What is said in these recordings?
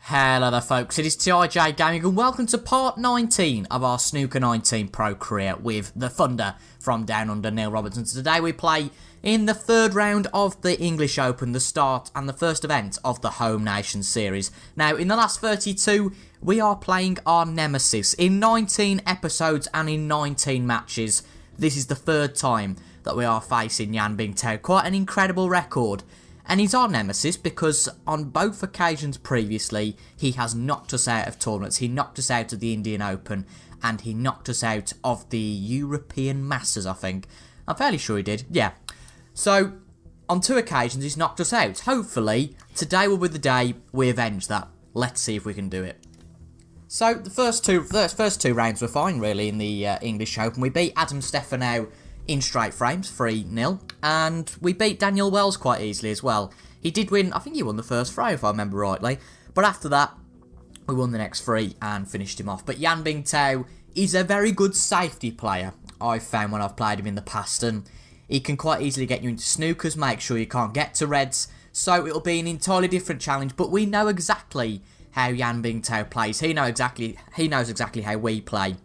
Hello there folks, it is TIJ Gaming and welcome to part 19 of our Snooker 19 Pro career with the Thunder from Down Under, Neil Robertson. So today we play in the third round of the English Open, the start and the first event of the Home Nation Series. Now in the last 32 we are playing our nemesis in 19 episodes and in 19 matches. This is the third time that we are facing Yan Bingtao, quite an incredible record. And he's our nemesis because on both occasions previously, he has knocked us out of tournaments. He knocked us out of the Indian Open and he knocked us out of the European Masters, I think. I'm fairly sure he did, yeah. So, on two occasions he's knocked us out. Hopefully, today will be the day we avenge that. Let's see if we can do it. So, the first two rounds were fine, really, in the English Open. We beat Adam Stefano in straight frames, 3-0, and we beat Daniel Wells quite easily as well. He did win, I think he won the first frame if I remember rightly, but after that, we won the next three and finished him off. But Yan Bingtao is a very good safety player, I've found when I've played him in the past, and he can quite easily get you into snookers, make sure you can't get to reds, so it'll be an entirely different challenge, but we know exactly how Yan Bingtao plays. He knows exactly how we play,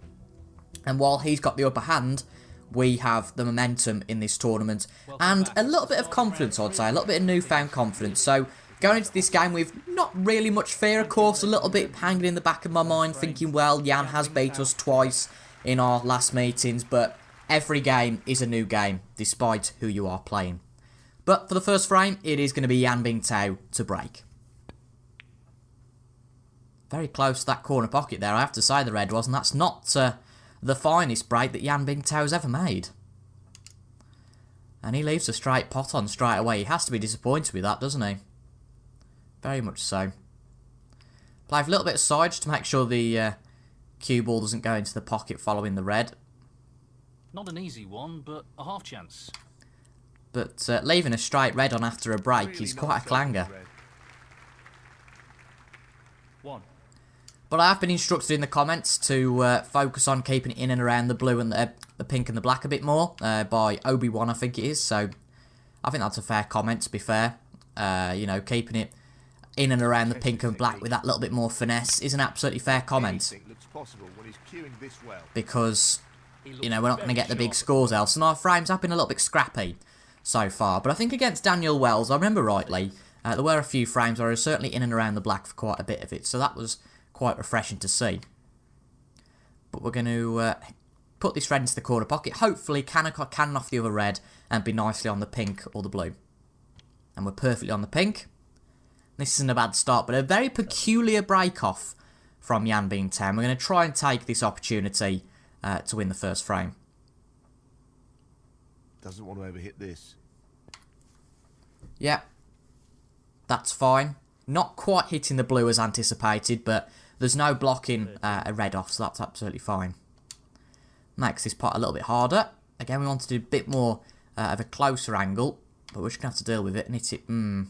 and while he's got the upper hand, we have the momentum in this tournament and a little bit of confidence, I'd say, a little bit of newfound confidence. So going into this game with not really much fear, of course, a little bit hanging in the back of my mind, thinking, well, Yan has beat us twice in our last meetings, but every game is a new game, despite who you are playing. But for the first frame, it is going to be Yan Bingtao to break. Very close to that corner pocket there, I have to say, the red was, and that's not the finest break that Yan Bingtao has ever made. And he leaves a straight pot on straight away. He has to be disappointed with that, doesn't he? Very much so. Play a little bit of side just to make sure the cue ball doesn't go into the pocket following the red. Not an easy one, but a half chance. But leaving a straight red on after a break is quite a clanger. One. But I have been instructed in the comments to focus on keeping it in and around the blue and the pink and the black a bit more by Obi-Wan, I think it is. So I think that's a fair comment, to be fair. You know, keeping it in and around the pink and black with that little bit more finesse is an absolutely fair comment. Because, you know, we're not going to get the big scores else. And our frames have been a little bit scrappy so far. But I think against Daniel Wells, I remember rightly, there were a few frames where I was certainly in and around the black for quite a bit of it. So that was quite refreshing to see. But we're going to put this red into the corner pocket. Hopefully cannon off the other red and be nicely on the pink or the blue. And we're perfectly on the pink. This isn't a bad start, but a very peculiar break-off from Yan Bingtao. We're going to try and take this opportunity to win the first frame. Doesn't want to overhit this. Yeah, that's fine. Not quite hitting the blue as anticipated, but there's no blocking a red off, so that's absolutely fine. Makes this pot a little bit harder. Again, we want to do a bit more of a closer angle, but we're just going to have to deal with it and hit it. No,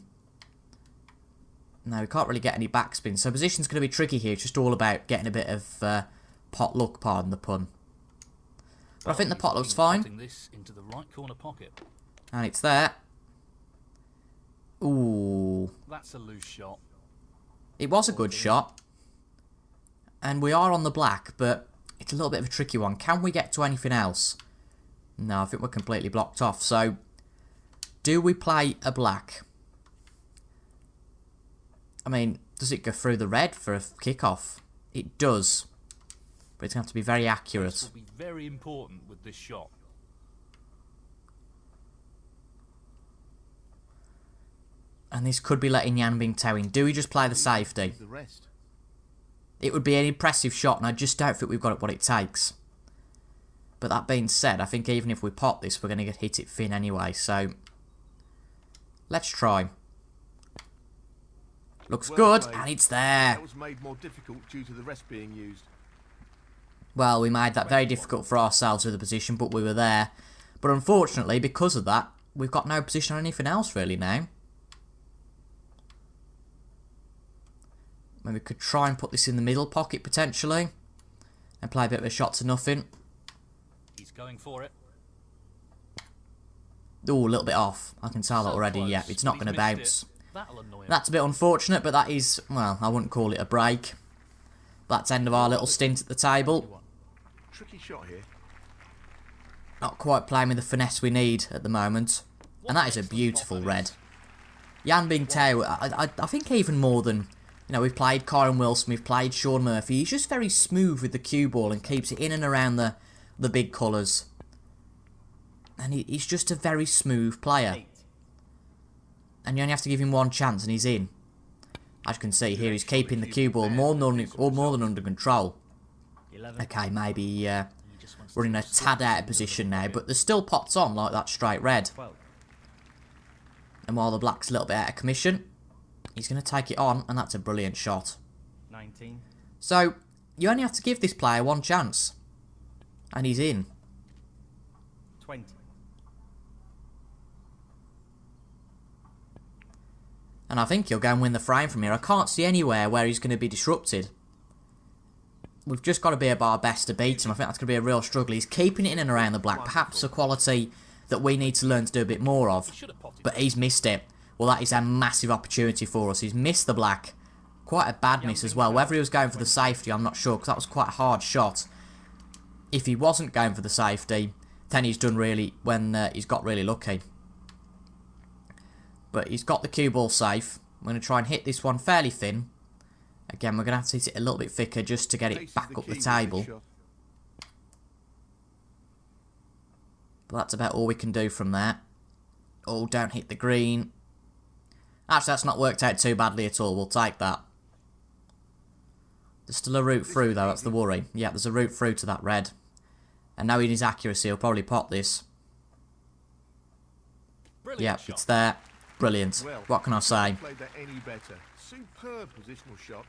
we can't really get any backspin, so position's going to be tricky here. It's just all about getting a bit of pot luck, pardon the pun. But I think the pot looks fine. This into the right corner pocket. And it's there. Ooh. That's a loose shot. It was a good shot. And we are on the black, but it's a little bit of a tricky one. Can we get to anything else? No, I think we're completely blocked off. So, do we play a black? I mean, does it go through the red for a kickoff? It does. But it's going to have to be very accurate. This will be very important with this shot. And this could be letting Yan Bingtao in. Do we just play the safety? It would be an impressive shot, and I just don't think we've got what it takes. But that being said, I think even if we pot this, we're going to hit it thin anyway. So, let's try. Looks good, and it's there. That was made more difficult due to the rest being used. Well, we made that very difficult for ourselves with the position, but we were there. But unfortunately, because of that, we've got no position on anything else really now. Maybe we could try and put this in the middle pocket potentially. And play a bit of a shot to nothing. He's going for it. Ooh, a little bit off. I can tell that already. Yeah, it's not going to bounce. That'll annoy him. That's a bit unfortunate, but that is, well, I wouldn't call it a break. That's end of our little stint at the table. Tricky shot here. Not quite playing with the finesse we need at the moment. And that is a beautiful red. Yan Bingtao, I think even more than, you know, we've played Kyron Wilson, we've played Sean Murphy. He's just very smooth with the cue ball and keeps it in and around the big colours. And he's just a very smooth player. And you only have to give him one chance and he's in. As you can see here, he's keeping the cue ball more than under control. Okay, maybe we're in a tad out of position now, but there's still pops on like that straight red. And while the black's a little bit out of commission, he's going to take it on, and that's a brilliant shot. 19. So, you only have to give this player one chance. And he's in. 20. And I think he'll go and win the frame from here. I can't see anywhere where he's going to be disrupted. We've just got to be at our best to beat him. I think that's going to be a real struggle. He's keeping it in and around the black. Perhaps a quality that we need to learn to do a bit more of. But he's missed it. Well, that is a massive opportunity for us. He's missed the black. Quite a bad miss as well. Whether he was going for the safety, I'm not sure, because that was quite a hard shot. If he wasn't going for the safety, then he's done really, when he's got really lucky. But he's got the cue ball safe. I'm going to try and hit this one fairly thin. Again, we're going to have to hit it a little bit thicker just to get it back up the table. But that's about all we can do from there. Oh, don't hit the green. Actually, that's not worked out too badly at all. We'll take that. There's still a route through, though. That's the worry. Yeah, there's a route through to that red. And knowing his accuracy, he'll probably pot this. Yeah, it's there. Brilliant. Well, what can I say? Played that any better. Superb positional shot.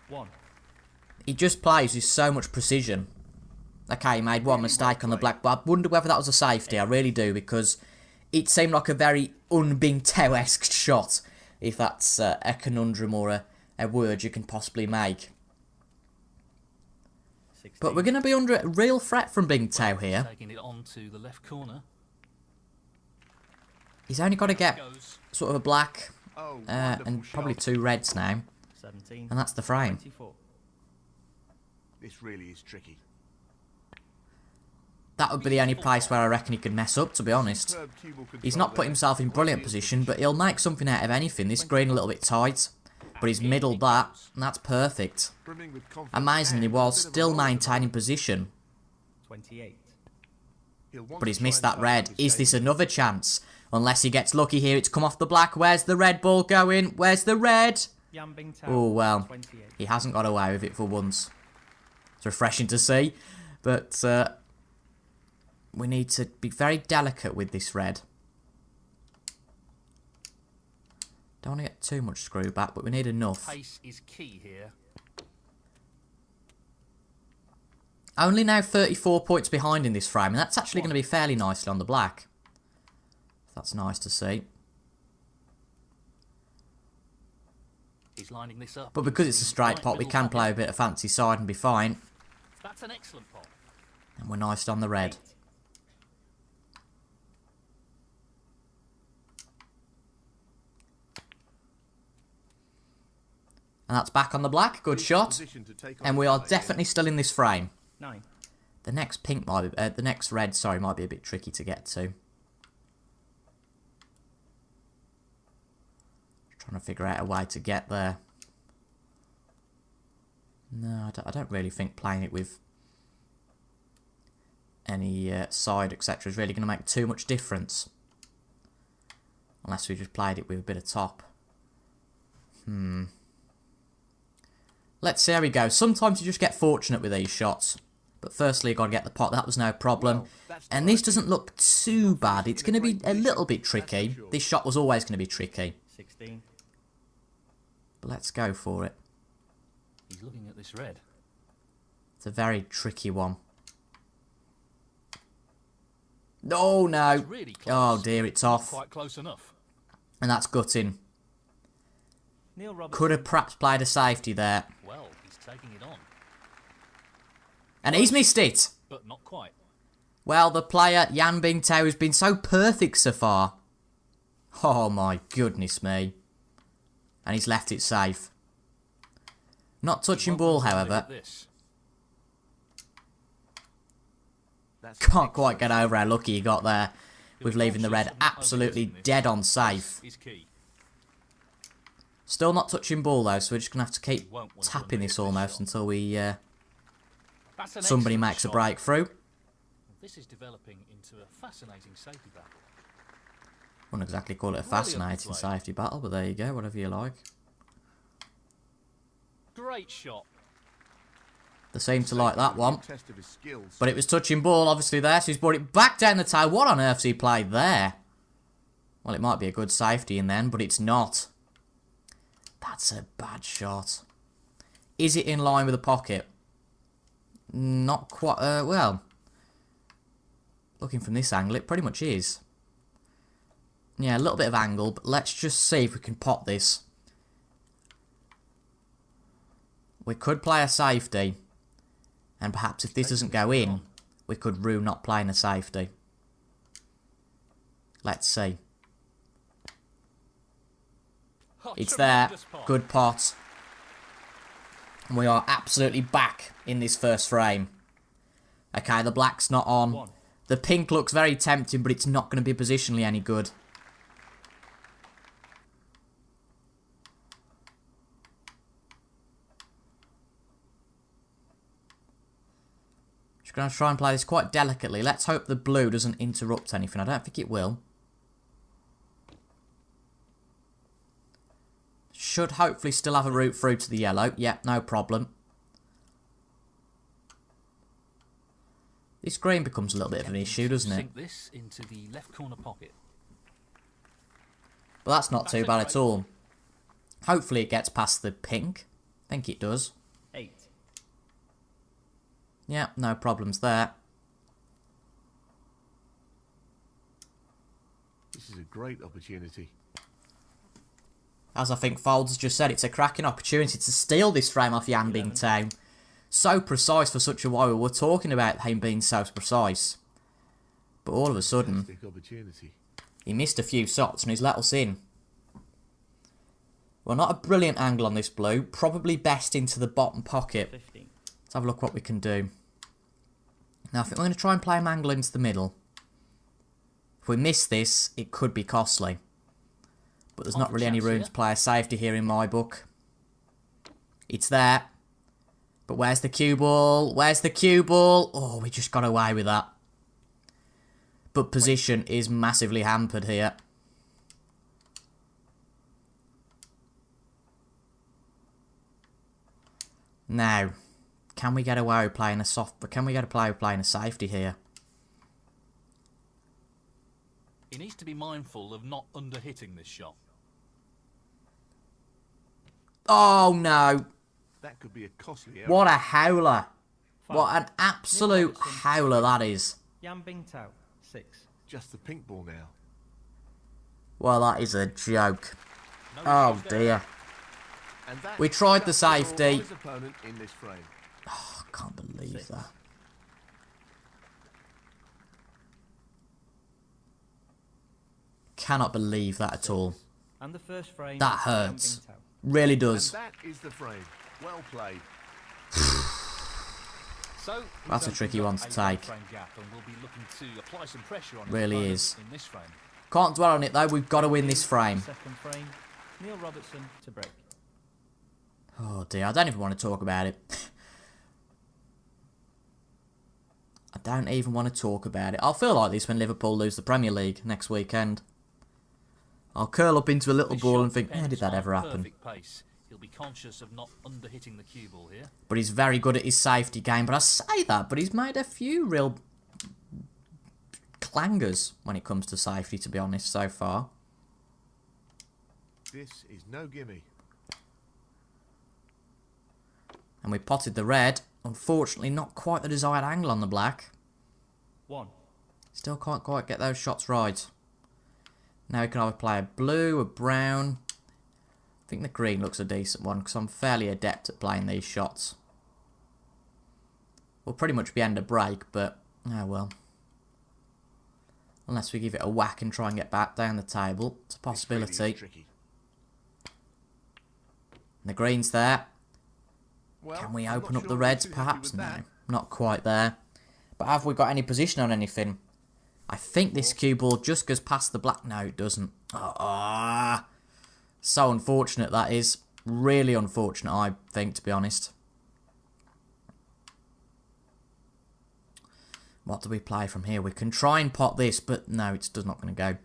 1. He just plays with so much precision. Okay, he made one mistake on the black, but I wonder whether that was a safety. I really do, because it seemed like a very un-Bingtao-esque shot, if that's a conundrum or a word you can possibly make. 16. But we're going to be under a real threat from Bingtao here. Taking it on to the left corner. He's only got to get sort of a black Oh, and wonderful probably shot. 2 reds now, 17. and that's the frame. 24. This really is tricky. That would be the only place where I reckon he could mess up, to be honest. Superb cue ball He's control not put there. himself in brilliant position, but he'll make something out of anything. This green a little bit tight, but he's middled that, and that's perfect. Brimming with confidence Amazingly, and while a bit of a still roll. maintaining position. 28. He'll want But to he's try missed and that cover red. his Is this game. another chance? Unless he gets lucky here. It's come off the black. Where's the red ball going? Where's the red? Yan Bingtao. Oh, well. 28. He hasn't got away with it for once. It's refreshing to see. But we need to be very delicate with this red. Don't want to get too much screw back, but we need enough. Pace is key here. Only now 34 points behind in this frame, and that's actually going to be fairly nicely on the black. That's nice to see. He's lining this up. But because it's a straight pot, we can play a bit of fancy side and be fine. That's an excellent pot. And we're nice on the red. 8. And that's back on the black. Good shot. Position to take on And we the are play. definitely still in this frame. 9. The next pink might be, the next red, sorry, might be a bit tricky to get to. Trying to figure out a way to get there. No, I don't really think playing it with any side, etc. is really going to make too much difference. Unless we just played it with a bit of top. Let's see how we go. Sometimes you just get fortunate with these shots. But firstly, you've got to get the pot. That was no problem. Well, that's And the this right doesn't look too bad. It's going to be a little bit That's for tricky. sure. This shot was always going to be tricky. 16. But let's go for it. He's looking at this red. It's a very tricky one. Oh, no. It's really close. Oh, dear, it's off. Quite close enough. And that's gutting. Neil Robertson. Could have perhaps played a safety there. Well, he's taking it on, And he's missed it. but not quite. Well, the player, Yan Bingtao, has been so perfect so far. Oh my goodness me. And he's left it safe. Not touching ball, however. Can't quite get over how lucky he got there with leaving the red absolutely dead on safe. Still not touching ball though, so we're just going to have to keep tapping this almost until we somebody makes a breakthrough. This is developing into a fascinating safety battle. Wouldn't exactly call it a fascinating safety battle, but there you go, whatever you like. Great shot. They seem to like that one. But it was touching ball, obviously, there, so he's brought it back down the tail. What on earth's he played there? Well, it might be a good safety in then, but it's not. That's a bad shot. Is it in line with the pocket? Not quite, well. Looking from this angle, it pretty much is. Yeah, a little bit of angle, but let's just see if we can pot this. We could play a safety. And perhaps if this doesn't go in, we could rue not playing a safety. Let's see. It's there. Good pot. And we are absolutely back in this first frame. Okay, the black's not on. The pink looks very tempting, but it's not going to be positionally any good. Just going to try and play this quite delicately. Let's hope the blue doesn't interrupt anything. I don't think it will. Should hopefully still have a route through to the yellow. Yep, no problem. This green becomes a little bit of an issue, doesn't it? Sink this into the left corner pocket. But that's not too bad at all. Hopefully it gets past the pink. I think it does. 8. Yeah, no problems there. This is a great opportunity. As I think Folds just said, it's a cracking opportunity to steal this frame off Yanbing Town. So precise for such a while. We're talking about him being so precise. But all of a sudden, he missed a few shots and he's let us in. Well, not a brilliant angle on this blue. Probably best into the bottom pocket. 15. Let's have a look what we can do. Now, I think we're going to try and play him angle into the middle. If we miss this, it could be costly. But there's not really any room to play a safety here in my book. It's there. But where's the cue ball? Where's the cue ball? Oh, we just got away with that. But position is massively hampered here. Now, can we get away with playing a soft... But can we get away with playing a safety here? He needs to be mindful of not under-hitting this shot. Oh, no. That could be a costly error. What a howler. What an absolute howler that is. Yanbing Town 6. Just the pink ball now. Well, that is a joke. No Oh, dear. And that We tried the shuts the door on safety. his opponent in this frame. Oh, I can't believe that. Cannot believe that at all. And the first frame. That hurts. Yanbing Town. Really does. And that is the frame. Well played. So That's a tricky one to take. frame gap and we'll be looking to apply some pressure on his Really opponent is. in this frame. Can't dwell on it though, we've got to win this frame. Second frame. Neil Robertson to break. Oh dear, I don't even want to talk about it. I don't even want to talk about it. I'll feel like this when Liverpool lose the Premier League next weekend. I'll curl up into a little This ball shot and think, how depends did that on ever happen? perfect pace. He'll be conscious of not under-hitting the cue ball here. But he's very good at his safety game. But I say that, but he's made a few real clangers when it comes to safety, to be honest, so far. This is no gimme. And we potted the red. Unfortunately, not quite the desired angle on the black. 1. Still can't quite get those shots right. Now we can either play a blue, a brown. I think the green looks a decent one because I'm fairly adept at playing these shots. We'll pretty much be end of break, but oh well. Unless we give it a whack and try and get back down the table. It's a This really is possibility. tricky. And the green's there. Well, Can we I'm open not up sure the we're reds? too happy Perhaps? with No. that. Not quite there. But have we got any position on anything? I think this cue ball just goes past the black. No, it doesn't. Ah, so unfortunate that is. Really unfortunate, I think, to be honest. What do we play from here? We can try and pot this, but no, it's just not going to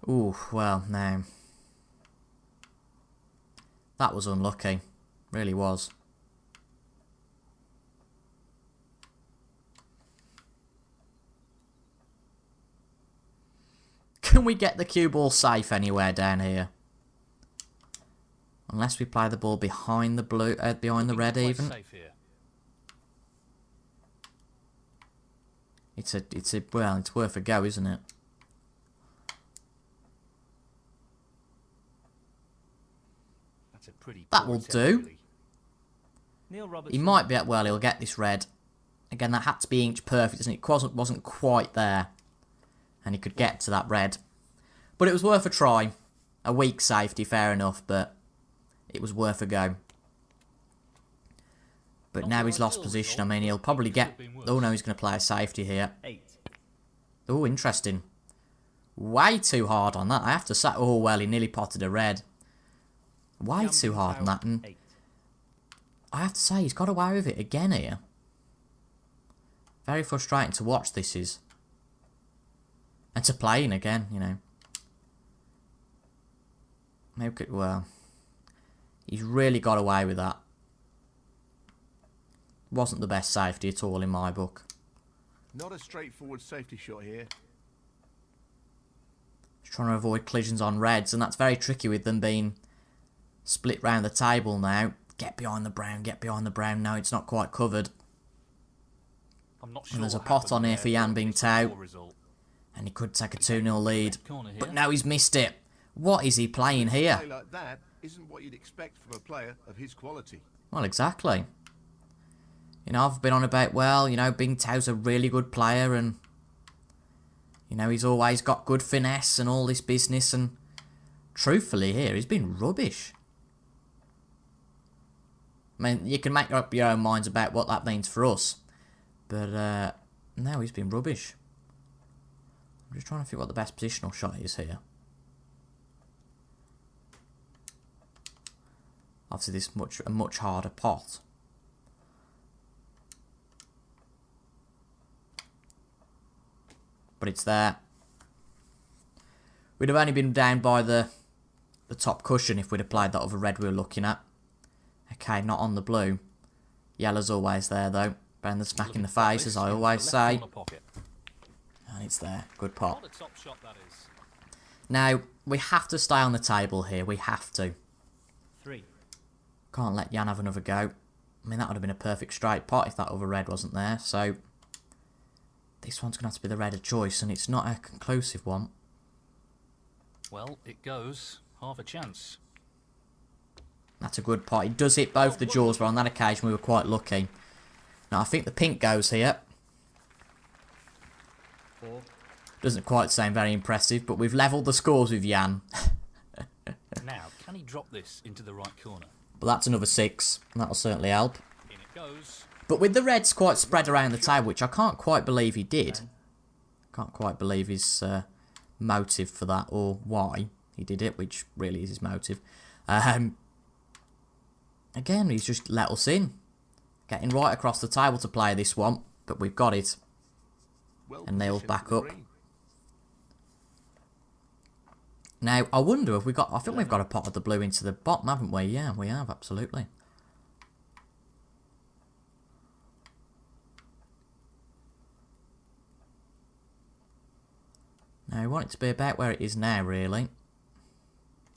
go. Ooh, well, no. That was unlucky. Really was. Can we get the cue ball safe anywhere down here? Unless we play the ball behind the blue, behind the red Quite even. safe here. Well, it's worth a go, isn't it? That's a pretty That poor will attempt, do. really. Neil Robertson. He might be at, well, he'll get this red. Again, that had to be inch perfect, isn't it? It wasn't quite there. And he could get to that red. But it was worth a try. A weak safety, fair enough, but it was worth a go. But Not now the he's lost ideal position. I result, mean, he'll but probably it could get... have been worse. Oh, no, he's going to play a safety here. 8. Oh, interesting. Way too hard on that. I have to say... Oh, well, he nearly potted a red. Way too hard on that. And 8. I have to say, he's got away with it again here. Very frustrating to watch, this is. And to play in again, you know. Maybe could, well, he's really got away with that. Wasn't the best safety at all in my book. Not a straightforward safety shot here. Just trying to avoid collisions on reds, and that's very tricky with them being split round the table now. Get behind the brown, get behind the brown. No, it's not quite covered. I'm not sure And there's a what pot happened on here there, for Jan but Bing it's a Tao. poor result. And he could take a 2-0 lead. Corner here. But now he's missed it. What is he playing here? Play like that isn't what you'd expect from a player of his quality. Well, exactly. You know, I've been on about, well, you know, Bing Tao's a really good player and, you know, he's always got good finesse and all this business, and truthfully here, he's been rubbish. I mean, you can make up your own minds about what that means for us, but no, he's been rubbish. I'm just trying to figure what the best positional shot is here. Obviously, this is a much harder pot. But it's there. We'd have only been down by the top cushion if we'd have played that other red we were looking at. Okay, not on the blue. Yellow's always there, though. Bearing the smack in the face, as I always say. And it's there. Good pot. What a top shot that is. Now, we have to stay on the table here. We have to. 3. Can't let Jan have another go. I mean, that would have been a perfect straight pot if that other red wasn't there. So, this one's going to have to be the red of choice, and it's not a conclusive one. Well, it goes. Half a chance. That's a good pot. He does hit both the jaws, but on that occasion we were quite lucky. Now, I think the pink goes here. 4. Doesn't quite sound very impressive, but we've levelled the scores with Jan. Now, can he drop this into the right corner? But that's another 6, and that'll certainly help. In it goes. But with the reds quite spread around the table, which I can't quite believe he did. Can't quite believe his motive for that, or why he did it, which really is his motive. Again, he's just let us in. Getting right across the table to play this one, but we've got it. Well And nailed positioned back for the up. green. Now, I wonder if we got... I think we've got a pot of the blue into the bottom, haven't we? Yeah, we have, absolutely. Now, we want it to be about where it is now, really.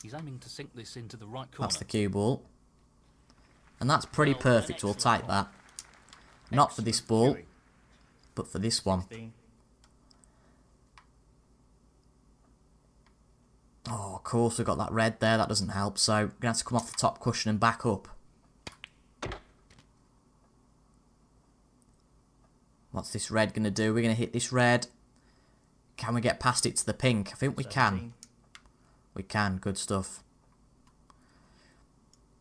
He's aiming to sink this into the right corner. That's the cue ball. And that's pretty Well, perfect, we'll excellent take that. Not for this ball, Viewing. but for this one. 16. Oh, of course, we've got that red there, that doesn't help, so we're going to have to come off the top cushion and back up. What's this red going to do? We're going to hit this red. Can we get past it to the pink? I think we can. 17. We can. Good stuff.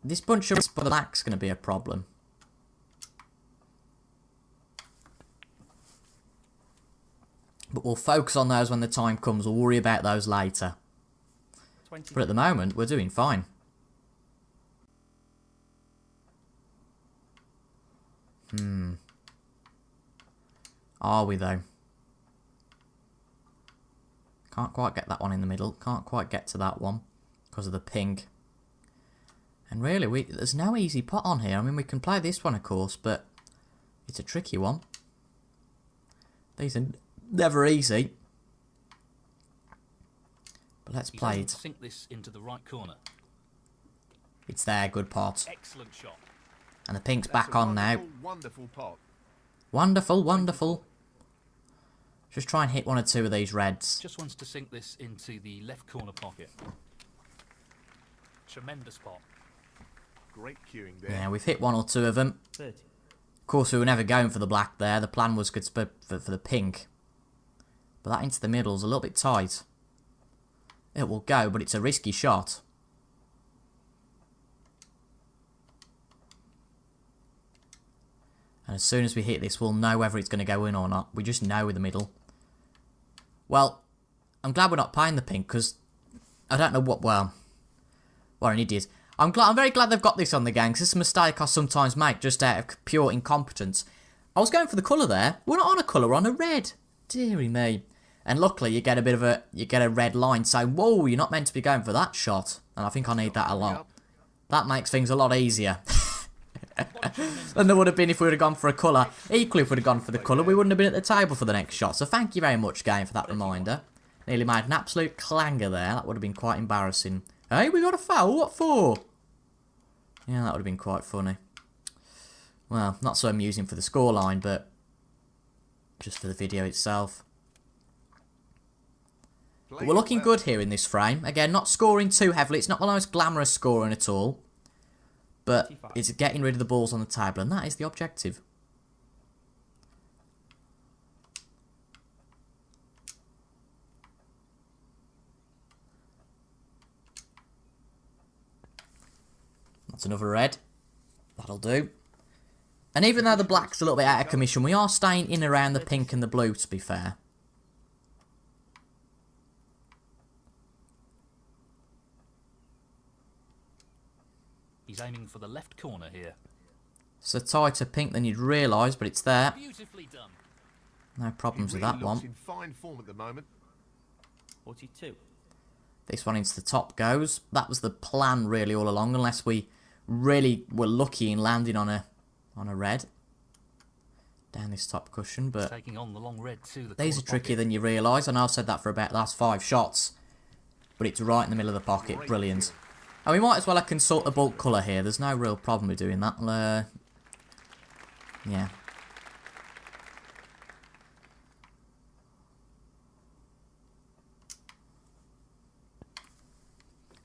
This bunch of for the black's going to be a problem. But we'll focus on those when the time comes. We'll worry about those later. 20. But at the moment, we're doing fine. Are we, though? Can't quite get that one in the middle. Can't quite get to that one because of the pink. And really, there's no easy pot on here. I mean, we can play this one, of course, but it's a tricky one. These are never easy. But let's play it. Sink this into the right corner. It's there, good pot. Excellent shot. And the pink's That's back a on now. wonderful, wonderful pot. Wonderful, wonderful. Just try and hit one or two of these reds. Just wants to sink this into the left corner pocket. Tremendous pot. Great cueing there. Yeah, we've hit one or two of them. 30. Of course, we were never going for the black there. The plan was good for the pink. But that into the middle is a little bit tight. It will go, but it's a risky shot. And as soon as we hit this, we'll know whether it's going to go in or not. We just know in the middle. Well, I'm glad we're not playing the pink, because I don't know what, well, what an idiot. I'm very glad they've got this on the game, because it's a mistake I sometimes make just out of pure incompetence. I was going for the colour there. We're not on a colour, we're on a red. Deary me. And luckily, you get a red line saying, whoa, you're not meant to be going for that shot. And I think I need that a lot. That makes things a lot easier. than there would have been if we would have gone for a colour. Equally, if we would have gone for the colour, we wouldn't have been at the table for the next shot. So thank you very much, game, for that reminder. Nearly made an absolute clanger there. That would have been quite embarrassing. Hey, we got a foul. What for? Yeah, that would have been quite funny. Well, not so amusing for the scoreline, but just for the video itself. But we're looking good here in this frame. Again, not scoring too heavily. It's not the most glamorous scoring at all. But it's getting rid of the balls on the table, and that is the objective. That's another red. That'll do. And even though the black's a little bit out of commission, we are staying in around the pink and the blue, to be fair. He's aiming for the left corner here. It's a tighter pink than you'd realise, but it's there. Beautifully done. No problems He with really that looks one. in fine form at the moment. 42. This one into the top goes. That was the plan really all along, unless we really were lucky in landing on a red. Down this top cushion, but Taking on the long red to the these are corner trickier pocket. than you realise. I know I've said that for about the last 5 shots. But it's right in the middle of the pocket. Brilliant. And we might as well have consult the bulk colour here. There's no real problem with doing that. Yeah.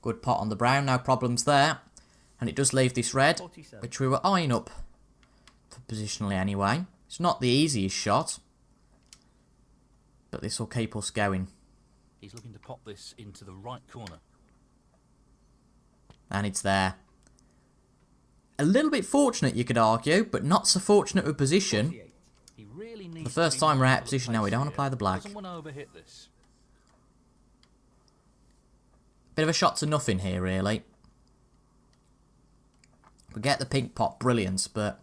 Good pot on the brown, no problems there. And it does leave this red, 47. which we were eyeing up for positionally anyway. It's not the easiest shot, but this will keep us going. He's looking to pop this into the right corner. And it's there. A little bit fortunate, you could argue, but not so fortunate with position. 48. He really needs The first to be time we're out of mindful position the now, we don't pace want to play here. the black. Doesn't want to overhit this. Bit of a shot to nothing here, really. We get the pink pot, brilliant, but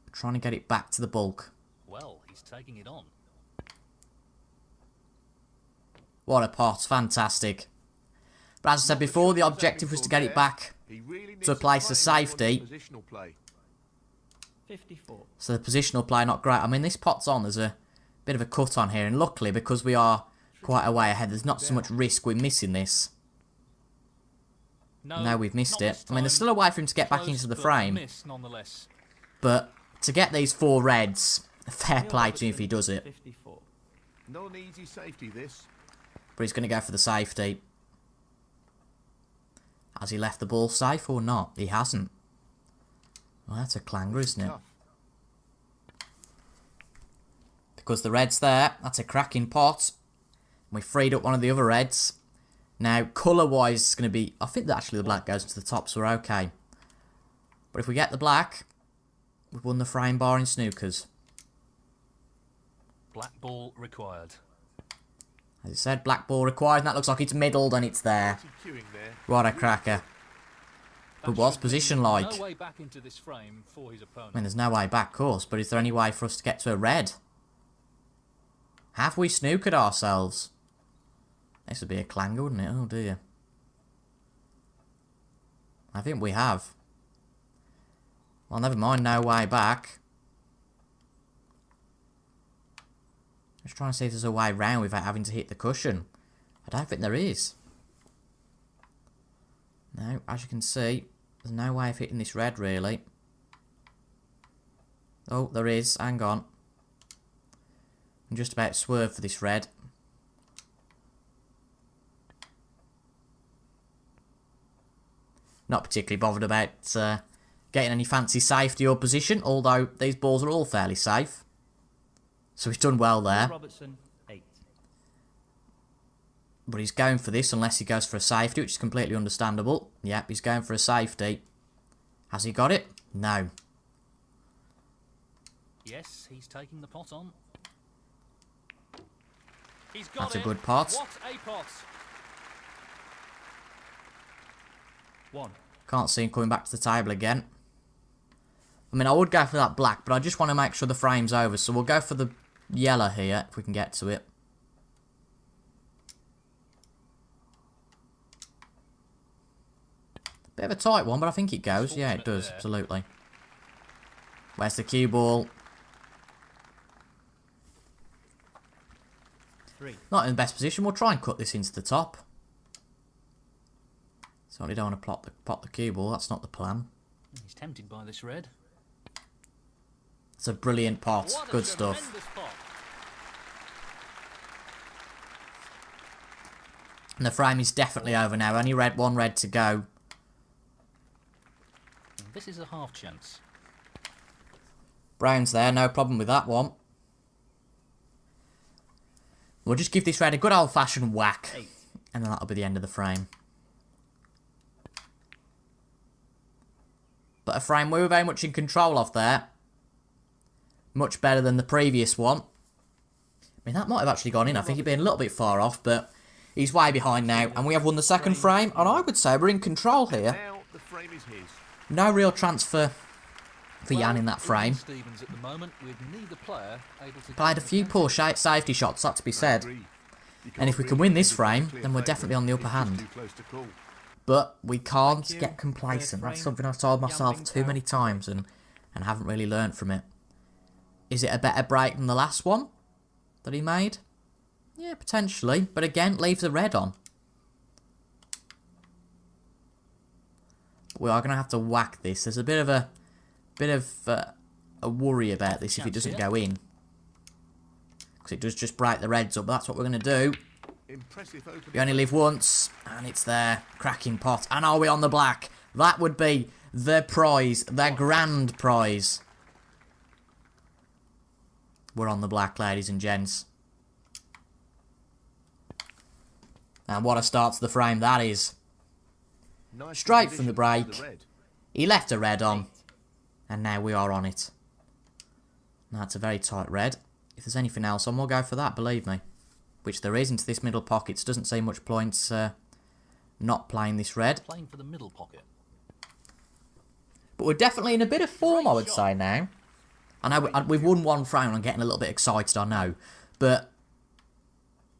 we're trying to get it back to the bulk. Well, he's taking it on. What a pot, fantastic. But as I said before, the objective was to get it back He really needs to a place of playing towards safety. Positional play. 54. So the positional play not great. I mean, this pot's on. There's a bit of a cut on here. And luckily, because we are quite a way ahead, there's not so much risk we're missing this. No, we've missed not it. this I mean, there's time. still a way for him to get back Close, into the but frame. miss nonetheless. But to get these 4 reds, fair play to him if he does it. 54. Not an easy safety, this. But he's going to go for the safety. Has he left the ball safe or not? He hasn't. Well, that's a clanger, isn't it? Tough. Because the red's there. That's a cracking pot. We freed up one of the other reds. Now, colour-wise, it's going to be... I think that actually the black goes into the top, so we're okay. But if we get the black, we've won the frame bar in snookers. Black ball required. As it said, black ball required, and that looks like it's middled and it's there. What a cracker. But what's position like? No way back into this frame for his opponent. I mean, there's no way back, of course, but is there any way for us to get to a red? Have we snookered ourselves? This would be a clanger, wouldn't it? Oh dear. I think we have. Well, never mind, no way back. Just trying to see if there's a way round without having to hit the cushion. I don't think there is. No, as you can see, there's no way of hitting this red, really. Oh, there is. Hang on. I'm just about to swerve for this red. Not particularly bothered about getting any fancy safety or position, although these balls are all fairly safe. So he's done well there. Robertson, 8. But he's going for this unless he goes for a safety, which is completely understandable. Yep, he's going for a safety. Has he got it? No. Yes, he's taking the pot on. He's got That's it. a good pot. What a pot. 1. Can't see him coming back to the table again. I mean, I would go for that black, but I just want to make sure the frame's over. So we'll go for the yellow here, if we can get to it. Bit of a tight one, but I think it goes. Yeah, it does, absolutely. Where's the cue ball? 3. Not in the best position. We'll try and cut this into the top. Certainly don't want to pot the cue ball. That's not the plan. He's tempted by this red. It's a brilliant pot. What a Good stuff. tremendous pot. And the frame is definitely over now. Only one red to go. And this is a half chance. Brown's there. No problem with that one. We'll just give this red a good old-fashioned whack. 8. And then that'll be the end of the frame. But a frame we were very much in control of there. Much better than the previous one. I mean, that might have actually gone in. I think he'd been a little bit far off, but he's way behind now. And we have won the second frame, and I would say we're in control here. Now the frame is his. No real transfer for Jan in that frame. Stevens at the moment, with neither player able to Played a few poor safety shots, that to be said. And if we can win this frame, then we're definitely on the upper hand. But we can't get complacent. That's something I've told myself too many times and haven't really learnt from it. Is it a better break than the last one that he made? Yeah, potentially. But again, leaves a red on. We are going to have to whack this. There's a bit of a worry about this if it doesn't go in. Because it does just break the reds up. But that's what we're going to do. You only live once, and it's there. Cracking pot. And are we on the black? That would be the prize, the grand prize. We're on the black, ladies and gents. And what a start to the frame that is. Straight from the break. He left a red on. And now we are on it. That's a very tight red. If there's anything else on, we'll go for that, believe me. Which there is into this middle pocket. Doesn't seem much point not playing this red. playing for the middle pocket. But we're definitely in a bit of form, I would say, now. I know we've won one frame and I'm getting a little bit excited, I know. But,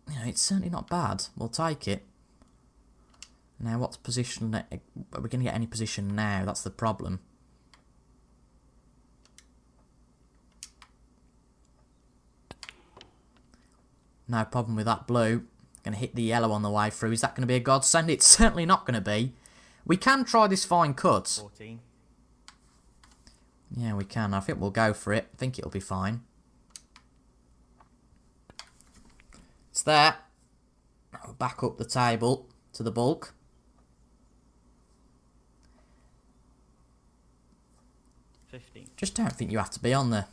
you know, it's certainly not bad. We'll take it. Now, what's position? Are we going to get any position now? That's the problem. No problem with that blue. Going to hit the yellow on the way through. Is that going to be a godsend? It's certainly not going to be. We can try this fine cut. 14. Yeah, we can. I think we'll go for it. I think it'll be fine. It's there. I'll back up the table to the bulk. Just don't think you have to be on the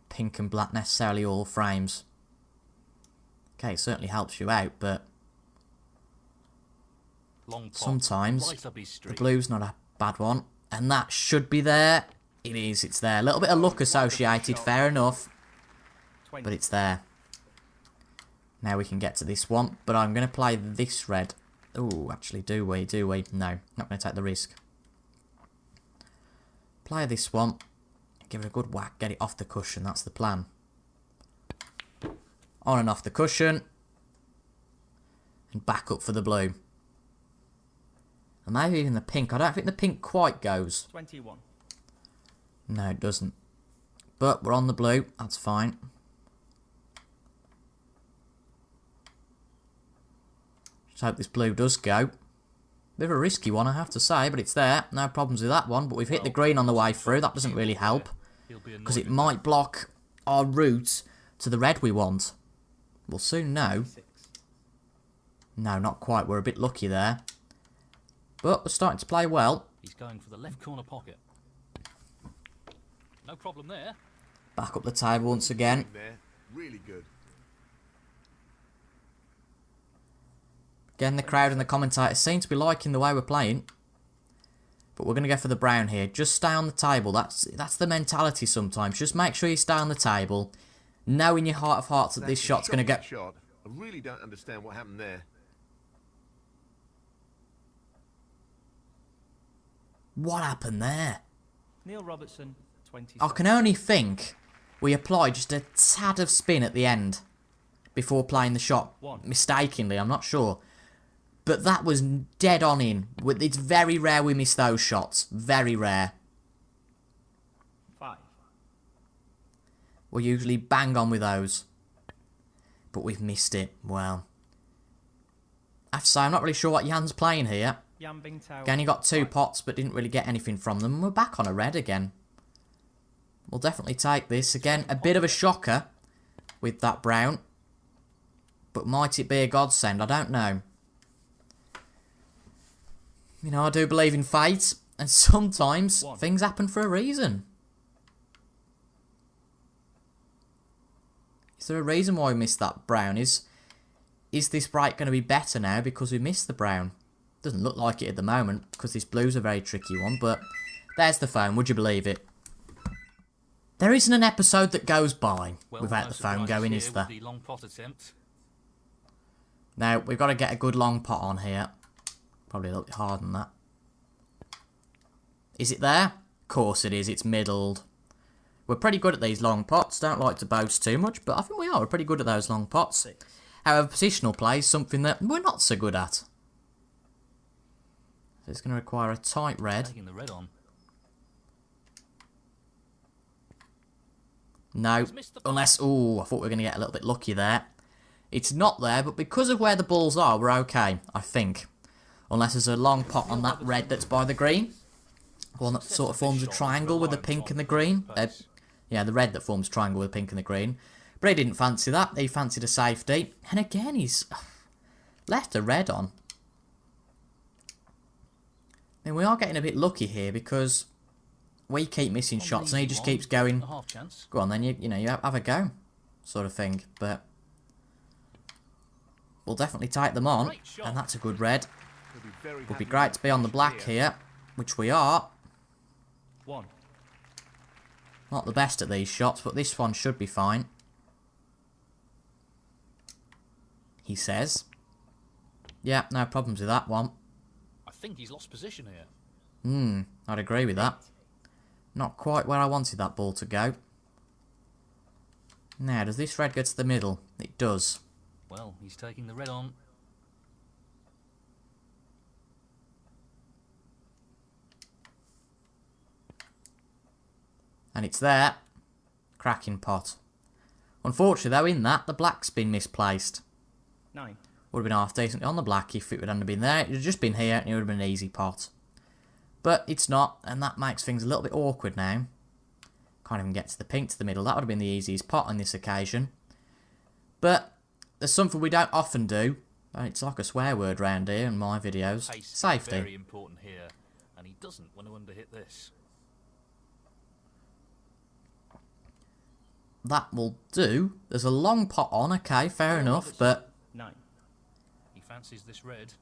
pink and black necessarily all frames. Okay, it certainly helps you out, but Long pot. sometimes Right up his the street. blue's not a bad one. And that should be there. It is, it's there. A little bit of luck associated, fair enough. 20. But it's there. Now we can get to this one. But I'm going to play this red. Oh, actually, do we? Do we? No, not going to take the risk. Play this one. Give it a good whack. Get it off the cushion. That's the plan. On and off the cushion. And back up for the blue. And maybe even the pink. I don't think the pink quite goes. 21. No, it doesn't. But we're on the blue. That's fine. Just hope this blue does go. Bit of a risky one, I have to say, but it's there. No problems with that one. But we've hit the green on the way through. That doesn't really help. Because it might block our route to the red we want. We'll soon know. 6. No, not quite. We're a bit lucky there. But we're starting to play well. He's going for the left corner pocket. No problem there. Back up the table once again. There, really good. Again, the crowd and the commentators seem to be liking the way we're playing. But we're going to go for the brown here. Just stay on the table. That's the mentality sometimes. Just make sure you stay on the table. Know in your heart of hearts that this shot's going to go... Shot. I really don't understand what happened there. What happened there? Neil Robertson, 20. I can only think we applied just a tad of spin at the end before playing the shot mistakenly. I'm not sure. But that was dead on in. It's very rare we miss those shots. Very rare. 5. We're usually bang on with those. But we've missed it. Well. I have to say, I'm not really sure what Jan's playing here. Yambing Tower. Again, he got 2 5. pots, but didn't really get anything from them. We're back on a red again. We'll definitely take this. Again, a bit of a shocker with that brown. But might it be a godsend? I don't know. You know, I do believe in fate. And sometimes things happen for a reason. Is there a reason why we missed that brown? Is this break going to be better now because we missed the brown? Doesn't look like it at the moment because this blue's a very tricky one, but there's the phone, would you believe it? There isn't an episode that goes by without the phone going, is there? The long pot attempt. Now, we've got to get a good long pot on here. Probably a little bit harder than that. Is it there? Of course it is, it's middled. We're pretty good at these long pots, don't like to boast too much, but I think we are. We're pretty good at those long pots. 6. However, positional play is something that we're not so good at. So it's going to require a tight red. Taking the red on. No, unless... Ooh, I thought we were going to get a little bit lucky there. It's not there, but because of where the balls are, we're okay, I think. Unless there's a long pot on that red that's by the green. One that sort of forms a triangle with the pink and the green. Yeah, the red that forms a triangle with the pink and the green. But he didn't fancy that. He fancied a safety. And again, he's left a red on. I mean, we are getting a bit lucky here because we keep missing shots and he just keeps going, A half chance. go on then, you know, you have a go, sort of thing. But we'll definitely take them on, and that's a good red. Would be great to be on the black here, which we are. 1. Not the best at these shots, but this one should be fine. He says. Yeah, no problems with that one. I think he's lost position here. I'd agree with that. Not quite where I wanted that ball to go. Now, does this red go to the middle? It does. Well, he's taking the red on. And it's there. Cracking pot. Unfortunately, though, in that, the black's been misplaced. 9. Would have been half decent on the black if it would have been there. It would have just been here and it would have been an easy pot. But it's not, and that makes things a little bit awkward now. Can't even get to the pink to the middle. That would have been the easiest pot on this occasion. But there's something we don't often do. It's like a swear word round here in my videos. Pace is Safety. very important here, and he doesn't want to underhit this. that will do. There's a long pot on, okay, fair enough, but 9. He fancies this red.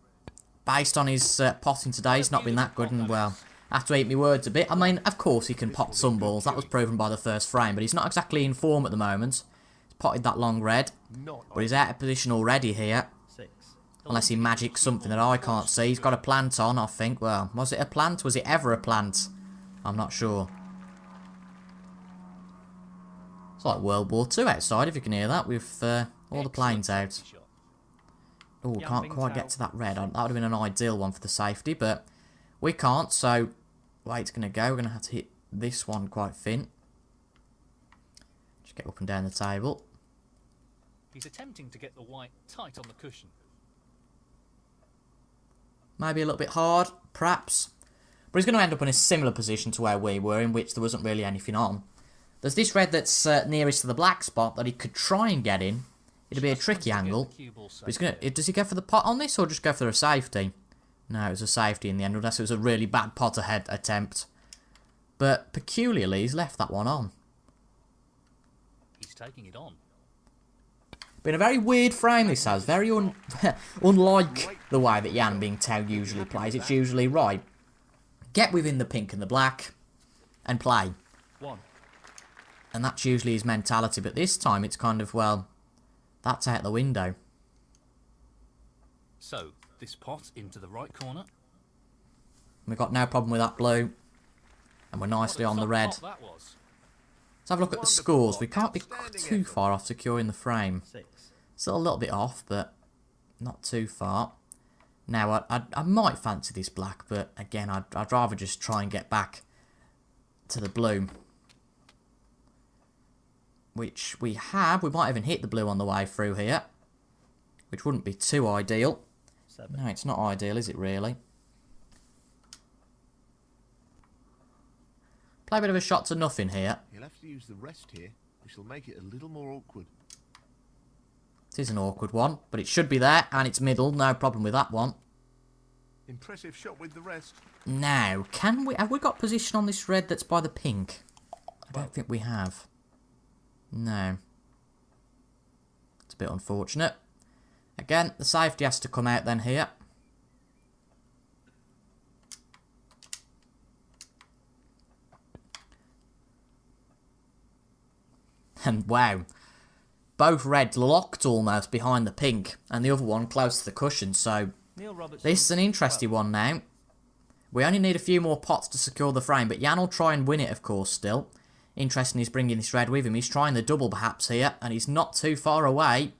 based on his potting today, he's not been that good, and well, I have to eat my words a bit. I mean, of course he can pot some balls, that was proven by the first frame, but he's not exactly in form at the moment. He's potted that long red, but he's out of position already here. 6. Unless he magics something that I can't see. He's got a plant on, I think. Well, was it a plant? Was it ever a plant? I'm not sure. It's like World War II outside, if you can hear that, with all the planes out. Oh, can't quite get to that red. That would have been an ideal one for the safety, but we can't, so way it's going to go, we're going to have to hit this one quite thin. Just get up and down the table. He's attempting to get the white tight on the cushion. Maybe a little bit hard, perhaps. But he's going to end up in a similar position to where we were, in which there wasn't really anything on. There's this red that's nearest to the black spot that he could try and get in. It'd be a tricky angle. But he's gonna, does he go for the pot on this, or just go for a safety? No, it was a safety in the end, unless it was a really bad pot ahead attempt. But peculiarly, he's left that one on. He's taking it on. Been a very weird frame this has, very unlike the way that Yan Bingtao usually plays. It's usually, right, get within the pink and the black, and play. 1. And that's usually his mentality, but this time it's kind of, well, that's out the window. So, this pot into the right corner. We've got no problem with that blue, and we're nicely on the red. That was. Let's have a look at the scores. We can't be too far off securing the frame. 6. Still a little bit off, but not too far. Now, I might fancy this black, but again, I'd rather just try and get back to the blue. Which we have. We might even hit the blue on the way through here. Which wouldn't be too ideal. 7. No, it's not ideal, is it really? Play a bit of a shot to nothing here. He'll have to use the rest here, which will make it a little more awkward. It is an awkward one, but it should be there, and it's middle. No problem with that one. Impressive shot with the rest. Now, have we got position on this red that's by the pink? I don't think we have. No. It's a bit unfortunate. Again, the safety has to come out then here. And wow. Both reds locked almost behind the pink, and the other one close to the cushion, so Neil Robertson, this is an interesting one now. We only need a few more pots to secure the frame, but Yan will try and win it, of course, still. Interesting, he's bringing this red with him. He's trying the double, perhaps, here, and he's not too far away.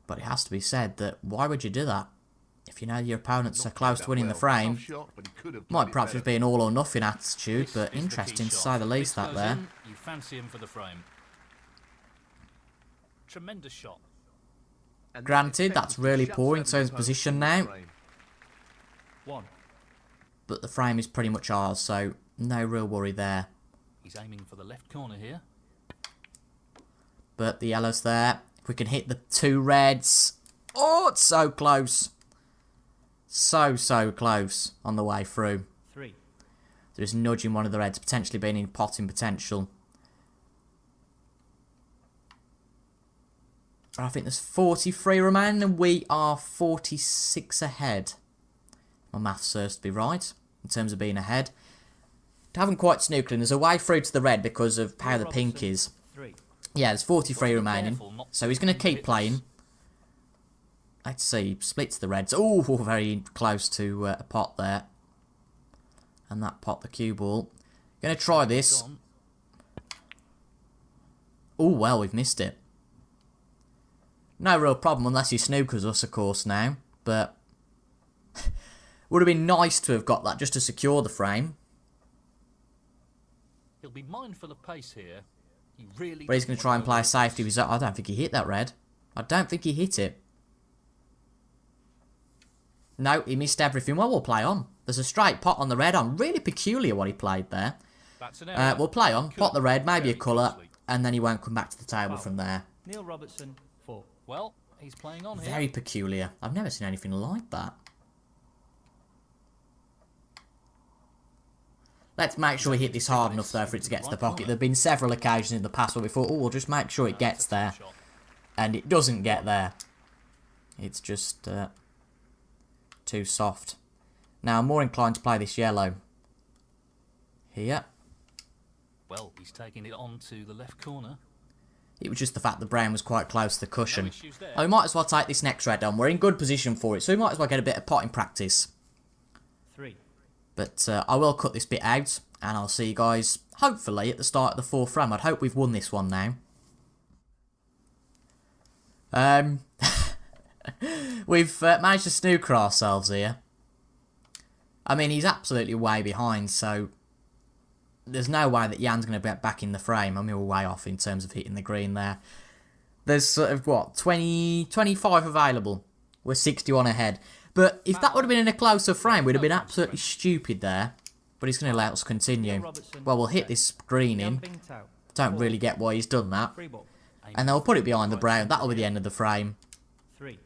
But it has to be said that, why would you do that? If you know your opponent's so close to winning the frame, might perhaps just be an all-or-nothing attitude, but interesting to say the least, that there. You fancy him for the frame. Tremendous shot. Granted, that's really poor in terms of position now. 1. But the frame is pretty much ours, so no real worry there. He's aiming for the left corner here. But the yellow's there. If we can hit the two reds. Oh, it's so close. So close on the way through. 3. There's nudging one of the reds, potentially being in potting potential. But I think there's 43 remaining, and we are 46 ahead. My maths serves to be right, in terms of being ahead. Haven't quite snookered in. There's a way through to the red because of how the pink is. 3. Yeah, there's 43 remaining. So he's going to keep playing. Let's see. Splits the reds. Oh, very close to a pot there. And that pot, the cue ball. Going to try this. Oh, well, we've missed it. No real problem unless he snookers us, of course, now. But would have been nice to have got that just to secure the frame. He'll be mindful of pace here. He really But he's going to try and play a safety result. I don't think he hit that red. I don't think he hit it. No, he missed everything. Well, we'll play on. There's a straight pot on the red on. Really peculiar what he played there. That's an error. We'll play on. Pot the red, maybe a colour, and then he won't come back to the table from there. Neil Robertson, 4. Well, he's playing on here. Very peculiar. I've never seen anything like that. Let's make sure we hit this hard enough, though, for it to get to the pocket. There have been several occasions in the past where we thought, oh, we'll just make sure it gets there. And it doesn't get there. It's just too soft. Now, I'm more inclined to play this yellow. Here. Well, he's taking it on to the left corner. It was just the fact the brown was quite close to the cushion. No issues there. Oh, we might as well take this next red on. We're in good position for it, so we might as well get a bit of potting practice. 3. But I will cut this bit out, and I'll see you guys, hopefully, at the start of the fourth frame. I'd hope we've won this one now. We've managed to snooker ourselves here. I mean, he's absolutely way behind, so there's no way that Jan's going to be back in the frame. I mean, we're way off in terms of hitting the green there. There's sort of, what, 25 available. We're 61 ahead. But if that would have been in a closer frame, we'd have been absolutely stupid there. But he's going to let us continue. Well, we'll hit this green in. Don't really get why he's done that. And they'll put it behind the brown. That'll be the end of the frame. 3.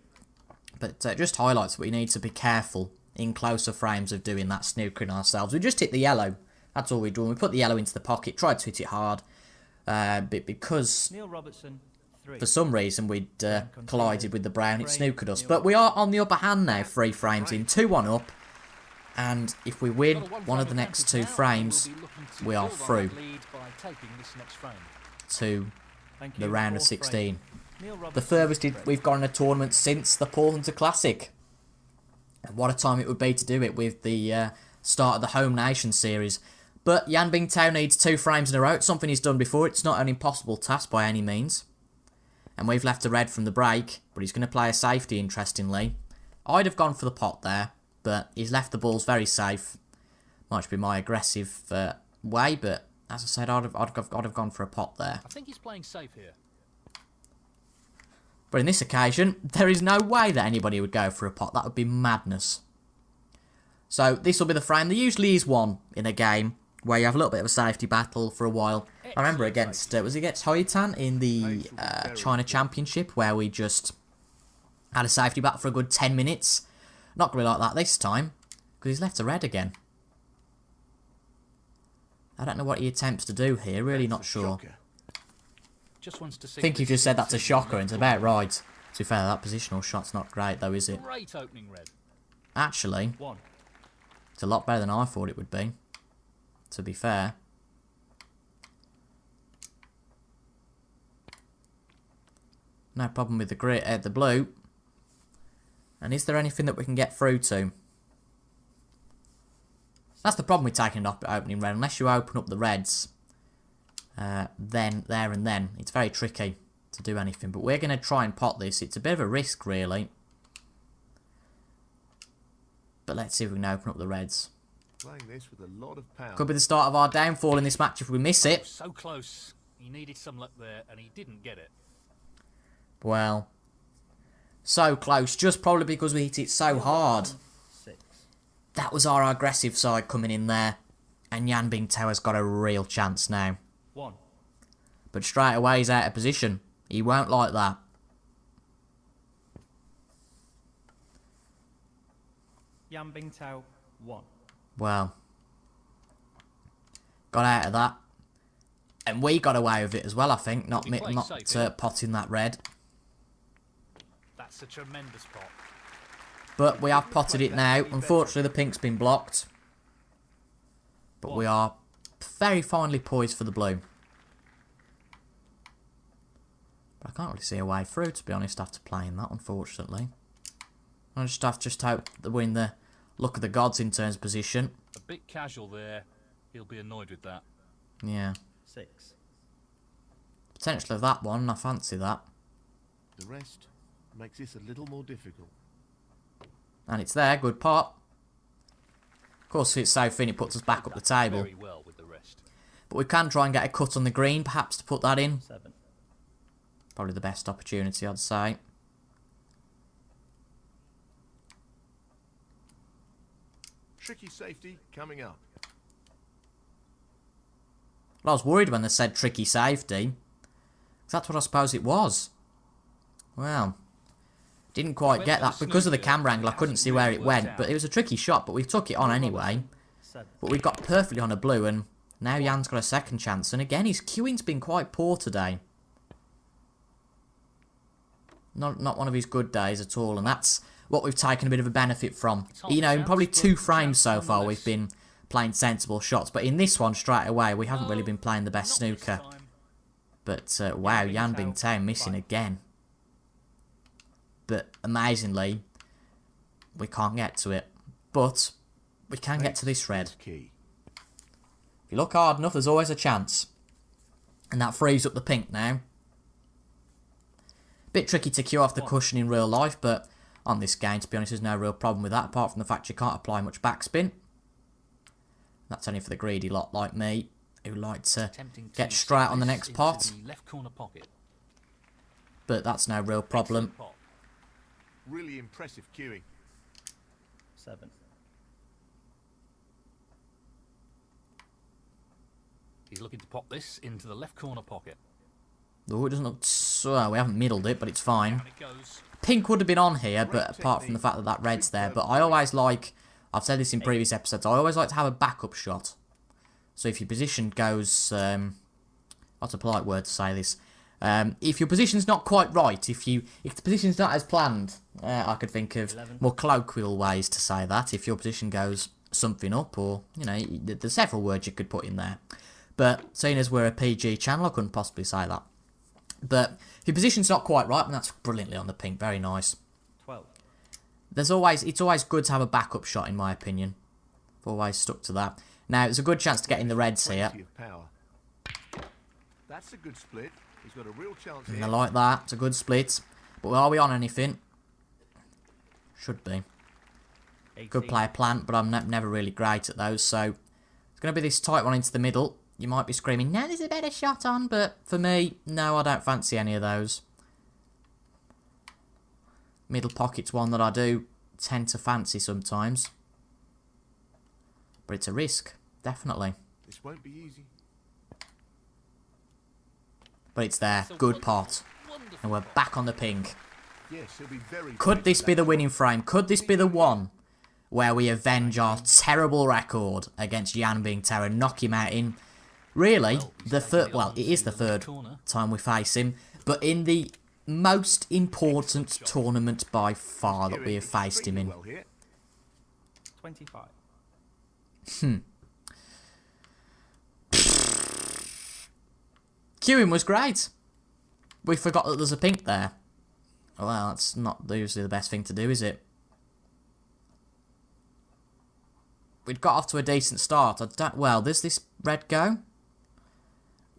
But just highlights that we need to be careful in closer frames of doing that snookering ourselves. We just hit the yellow. That's all we're doing. We put the yellow into the pocket, tried to hit it hard. But because Robertson, 3. for some reason we'd collided with the brown, it snookered us. But we are on the upper hand now, 3 frames in, 2-1 up. And if we win one of the next 2 frames, we are through to the round of 16. The furthest we've gone in a tournament since the Portland Classic. And what a time it would be to do it with the start of the Home Nation series. But Yan Bingtao needs 2 frames in a row. It's something he's done before. It's not an impossible task by any means. And we've left a red from the break, but he's going to play a safety, interestingly. I'd have gone for the pot there, but he's left the balls very safe. Might be my aggressive way, but as I said, I'd have gone for a pot there. I think he's playing safe here. But in this occasion, there is no way that anybody would go for a pot. That would be madness. So this will be the frame. There usually is one in a game where you have a little bit of a safety battle for a while. I remember against, was it against Hoitan in the China Championship, where we just had a safety battle for a good 10 minutes. Not going to be like that this time, because he's left a red again. I don't know what he attempts to do here, really not sure. Just wants to see. I think you just said that's a shocker, and it's about right. To be fair, that positional shot's not great though, is it? Great opening red. Actually, 1. it's a lot better than I thought it would be, to be fair. No problem with the blue. And is there anything that we can get through to? That's the problem with taking an opening red. Unless you open up the reds, then it's very tricky to do anything. But we're going to try and pot this. It's a bit of a risk, really. But let's see if we can open up the reds. Playing this with a lot of power. Could be the start of our downfall in this match if we miss it. So close. He needed some luck there, and he didn't get it. Well, so close. Just probably because we hit it so hard. 6. That was our aggressive side coming in there. And Yan Bingtao has got a real chance now. 1. But straight away he's out of position. He won't like that. Yan Bingtao, 1. Well, got out of that. And we got away with it as well, I think. Not potting that red. That's a tremendous pot. But we have potted it now. Unfortunately, the pink's been blocked. But we are very finely poised for the blue. But I can't really see a way through, to be honest, after playing that, unfortunately. I just have to hope that we're in the luck of the gods in terms of position. A bit casual there. He'll be annoyed with that. Yeah. 6. Potential of that one, I fancy that. The rest makes this a little more difficult. And it's there, good pot. Of course, if it's so thin, it puts us back up the table. Very well with the rest. But we can try and get a cut on the green, perhaps, to put that in. 7. Probably the best opportunity, I'd say. Tricky safety coming up. Well, I was worried when they said tricky safety. 'Cause that's what I suppose it was. Well, didn't quite get that. Because of the camera angle, I couldn't see where it went. But it was a tricky shot, but we took it on anyway. 7. But we've got perfectly on a blue, and now Jan's got a second chance. And again, his queuing's been quite poor today. Not one of his good days at all, and that's what we've taken a bit of a benefit from. You know, in probably 2 frames so far, we've been playing sensible shots. But in this one, straight away, we haven't really been playing the best snooker. But, wow, Yan Bingtao missing again. But, amazingly, we can't get to it. But, we can get to this red. If you look hard enough, there's always a chance. And that frees up the pink now. Bit tricky to cue off the cushion in real life, but on this game, to be honest, there's no real problem with that, apart from the fact you can't apply much backspin. That's only for the greedy lot like me, who like to get straight on the next pot. But that's no real problem. Really impressive queuing. 7. He's looking to pop this into the left corner pocket. Oh, it doesn't look so... Well, we haven't middled it, but it's fine. Down it goes. Pink would have been on here, but apart from the fact that that red's there. But I always like... I've said this in previous episodes. I always like to have a backup shot. So if your position goes... what's a polite word to say this? If your position's not quite right, if the position's not as planned, I could think of 11. more colloquial ways to say that. If your position goes something up, or, you know, there's several words you could put in there. But seeing as we're a PG channel, I couldn't possibly say that. But if your position's not quite right, and that's brilliantly on the pink, very nice. 12. It's always good to have a backup shot, in my opinion. I've always stuck to that. Now, there's a good chance to get in the reds here. Plenty of power. That's a good split. He's got a real chance And here. I like that. It's a good split. But are we on anything? Should be. 18. Good player plant, but I'm never really great at those. So, it's going to be this tight one into the middle. You might be screaming, no, there's a better shot on. But for me, no, I don't fancy any of those. Middle pocket's one that I do tend to fancy sometimes. But it's a risk, definitely. This won't be easy. But it's there. Good pot. And we're back on the pink. Yes, he'll be very. Could this be the winning frame? Could this be the one where we avenge our terrible record against Yan Bingtao and knock him out in, really, the third... Well, it is the third time we face him, but in the most important tournament by far that we have faced him in. 25. Queuing was great. We forgot that there's a pink there. Well, that's not usually the best thing to do, is it? We'd got off to a decent start. Well, does this red go?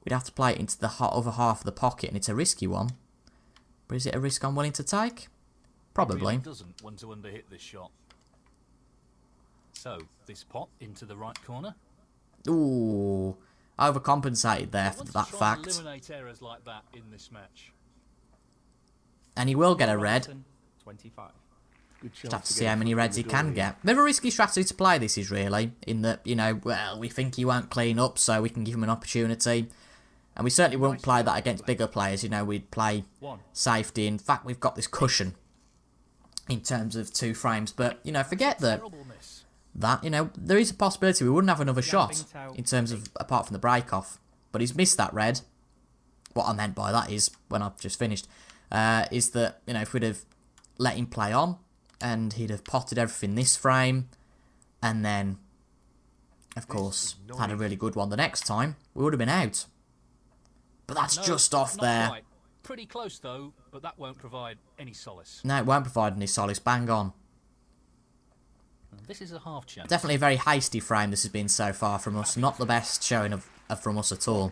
We'd have to play it into the other half of the pocket, and it's a risky one. But is it a risk I'm willing to take? Probably. He really doesn't want to underhit this shot. So, this pot into the right corner. Ooh, overcompensated there for that fact. Eliminate errors like that in this match. And he will get a red. Robertson, 25. Just have to see how many reds he can get. Bit of a risky strategy to play, this is really. In that, you know, well, we think he won't clean up, so we can give him an opportunity. And we certainly won't play that against bigger players. You know, we'd play safety. In fact, we've got this cushion in terms of 2 frames. But, you know, forget that, you know, there is a possibility we wouldn't have another shot in terms of, apart from the break-off. But he's missed that red. What I meant by that is, when I've just finished, is that, you know, if we'd have let him play on, and he'd have potted everything this frame, and then, of course, had a really good one the next time, we would have been out. But that's just off there. Quite. Pretty close though, but that won't provide any solace. No, it won't provide any solace. Bang on. This is a half chance. Definitely a very hasty frame this has been so far from us. Not the best showing of from us at all.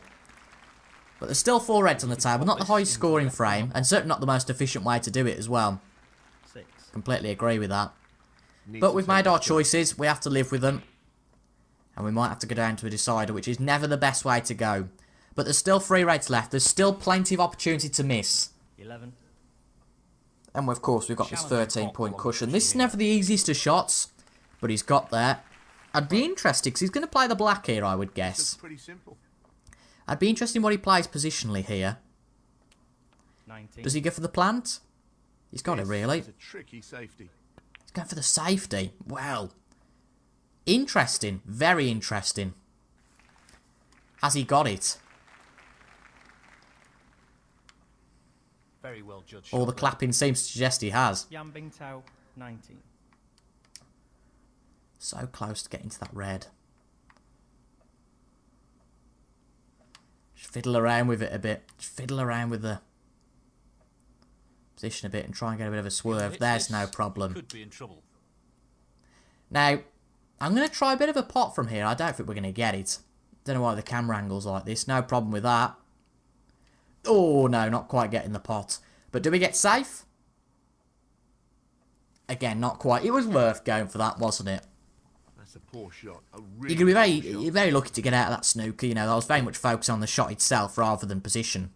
But there's still 4 reds on the table. Not the highest scoring frame, and certainly not the most efficient way to do it as well. 6. Completely agree with that. But we've made our choices. We have to live with them. And we might have to go down to a decider, which is never the best way to go. But there's still 3 reds left. There's still plenty of opportunity to miss. 11. And of course, we've got this 13-point cushion. This is never the easiest of shots, but he's got there. I'd be interested, because he's going to play the black here, I would guess. Pretty simple. I'd be interested in what he plays positionally here. 19. Does he go for the plant? He's got it, really. It's a tricky safety. He's going for the safety. Well, Interesting. Very interesting. Has he got it? Very well judged. All the shot there. clapping seems to suggest he has. Yan Bingtao, 19. So close to getting to that red. Just fiddle around with it a bit. Just fiddle around with the position a bit and try and get a bit of a swerve. Hits There's this, no problem. Could be in trouble. Now, I'm going to try a bit of a pot from here. I don't think we're going to get it. Don't know why the camera angle's like this. No problem with that. Oh, no, not quite getting the pot. But do we get safe? Again, not quite. It was worth going for that, wasn't it? That's a poor shot. A You're going to be poor shot. you're very lucky to get out of that snooker. You know, I was very much focused on the shot itself rather than position.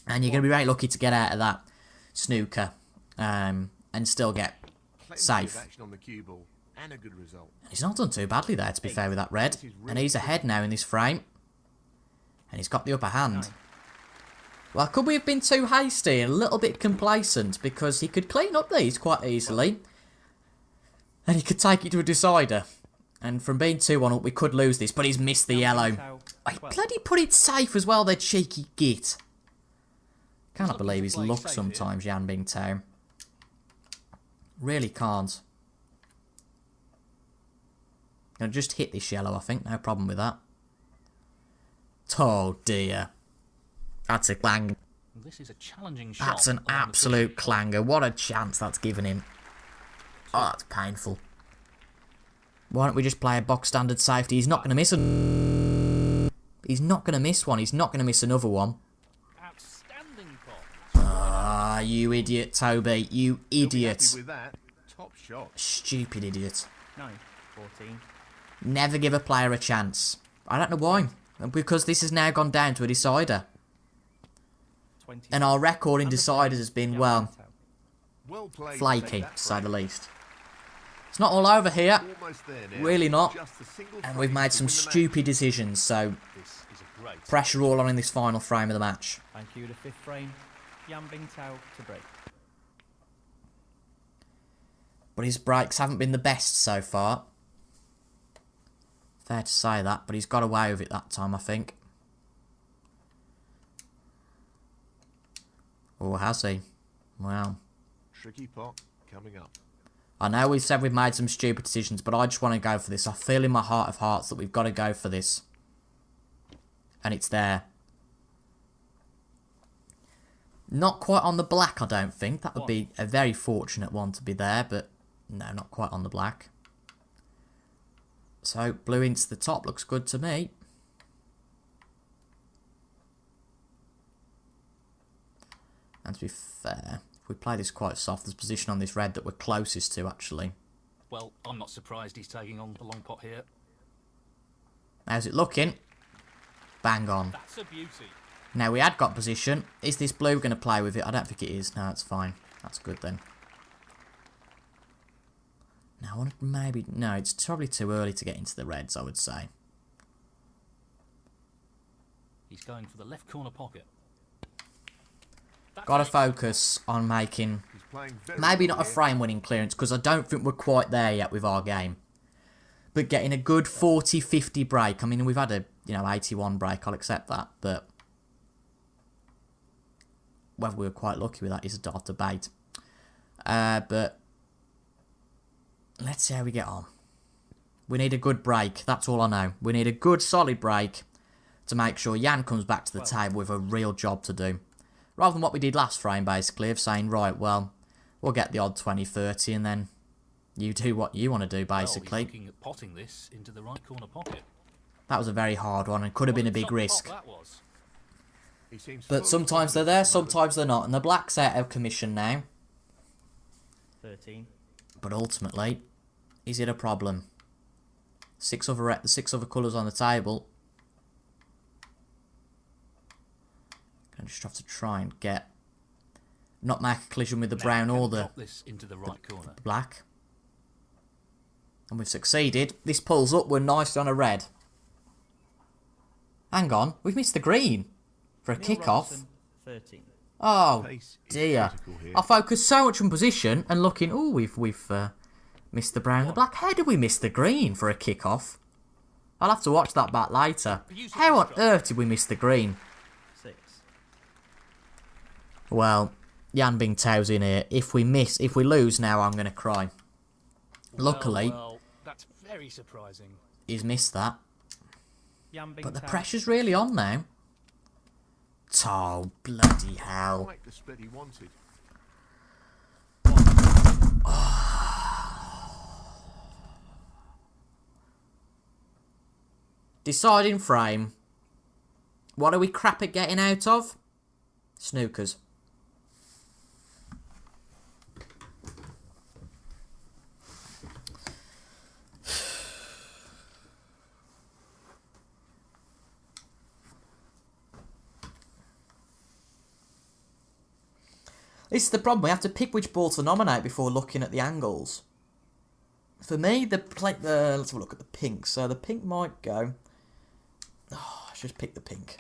And you're going to be very lucky to get out of that snooker and still get Plenty safe. of action on the cue ball and a good result. He's not done too badly there, to be fair, with that red. And he's ahead now in this frame. And he's got the upper hand. 9. Well, could we have been too hasty and a little bit complacent? Because he could clean up these quite easily. And he could take it to a decider. And from being 2-1 up, we could lose this. But he's missed the yellow. He bloody put it safe as well, the cheeky git. Cannot believe his luck sometimes, Yan Bingtao. Really can't. Gonna just hit this yellow, I think. No problem with that. Oh dear. That's a clanger. This is a challenging shot. That's an along the absolute clanger. What a chance that's given him. Oh, that's painful. Why don't we just play a box standard safety? He's not going to miss He's not going to miss one. He's not going to miss another one. pitch. Outstanding pot. Ah, you idiot, Toby. You He'll be idiot. happy with that. Top shot. Stupid idiot. 9. 14. Never give a player a chance. I don't know why. Because this has now gone down to a decider. 20. And our record in deciders has been, well, Well played. to flaky, take that to say the frame. least. It's not all over here. Almost there now. Really not. Just a single And frame we've made to some win the match. stupid decisions, so This is a great. pressure all on in this final frame of the match. Thank you, the 5th frame. Yan Bingtao to break. But his breaks haven't been the best so far. Fair to say that, but he's got away with it that time, I think. Or has he? Wow. Tricky pot coming up. I know we've said we've made some stupid decisions, but I just want to go for this. I feel in my heart of hearts that we've got to go for this. And it's there. Not quite on the black, I don't think. That would be a very fortunate one to be there, but no, not quite on the black. So, blue into the top looks good to me. And to be fair, if we play this quite soft, there's a position on this red that we're closest to, actually. Well, I'm not surprised he's taking on the long pot here. How's it looking? Bang on. That's a beauty. Now, we had got position. Is this blue going to play with it? I don't think it is. No, that's fine. That's good then. Now, I want to maybe... No, it's probably too early to get into the reds, I would say. He's going for the left corner pocket. That's Got to it. focus on making... He's playing very Maybe well not a here. frame-winning clearance, because I don't think we're quite there yet with our game. But getting a good 40-50 break. I mean, we've had a, 81 break. I'll accept that. But whether we were quite lucky with that is a dark debate. But let's see how we get on. We need a good break. That's all I know. We need a good, solid break to make sure Jan comes back to the table with a real job to do. Rather than what we did last frame, basically, of saying, right, well, we'll get the odd 20-30 and then you do what you want to do, basically. Well, he's looking at potting this into the right corner pocket. That was a very hard one and could have been a What big top risk. pot that was. He seems But fully sometimes they're confident there, at the moment. sometimes they're not. And the black's out of commission now. 13. But ultimately, is it a problem? The six other colours on the table. Gonna just have to try and not make a collision with the brown or the Drop this into the right corner. black. And we've succeeded. This pulls up, we're nicely on a red. Hang on, we've missed the green for a Neil kick-off. Robertson, 13. Oh Pace is dear! critical here. I focused so much on position and looking. Oh, we've Missed the brown and the black. How did we miss the green for a kick-off? I'll have to watch that back later. How on earth did we miss the green? 6. Well, Yan Bingtao's in here. If we lose now, I'm going to cry. Luckily, Well, that's very surprising. he's missed that. Yan Bing But the Tao. pressure's really on now. Oh, bloody hell. Quite the split he wanted. Deciding frame. What are we crap at getting out of? Snookers. This is the problem. We have to pick which ball to nominate before looking at the angles. For me, let's have a look at the pink. So the pink might go. Oh, I should pick the pink.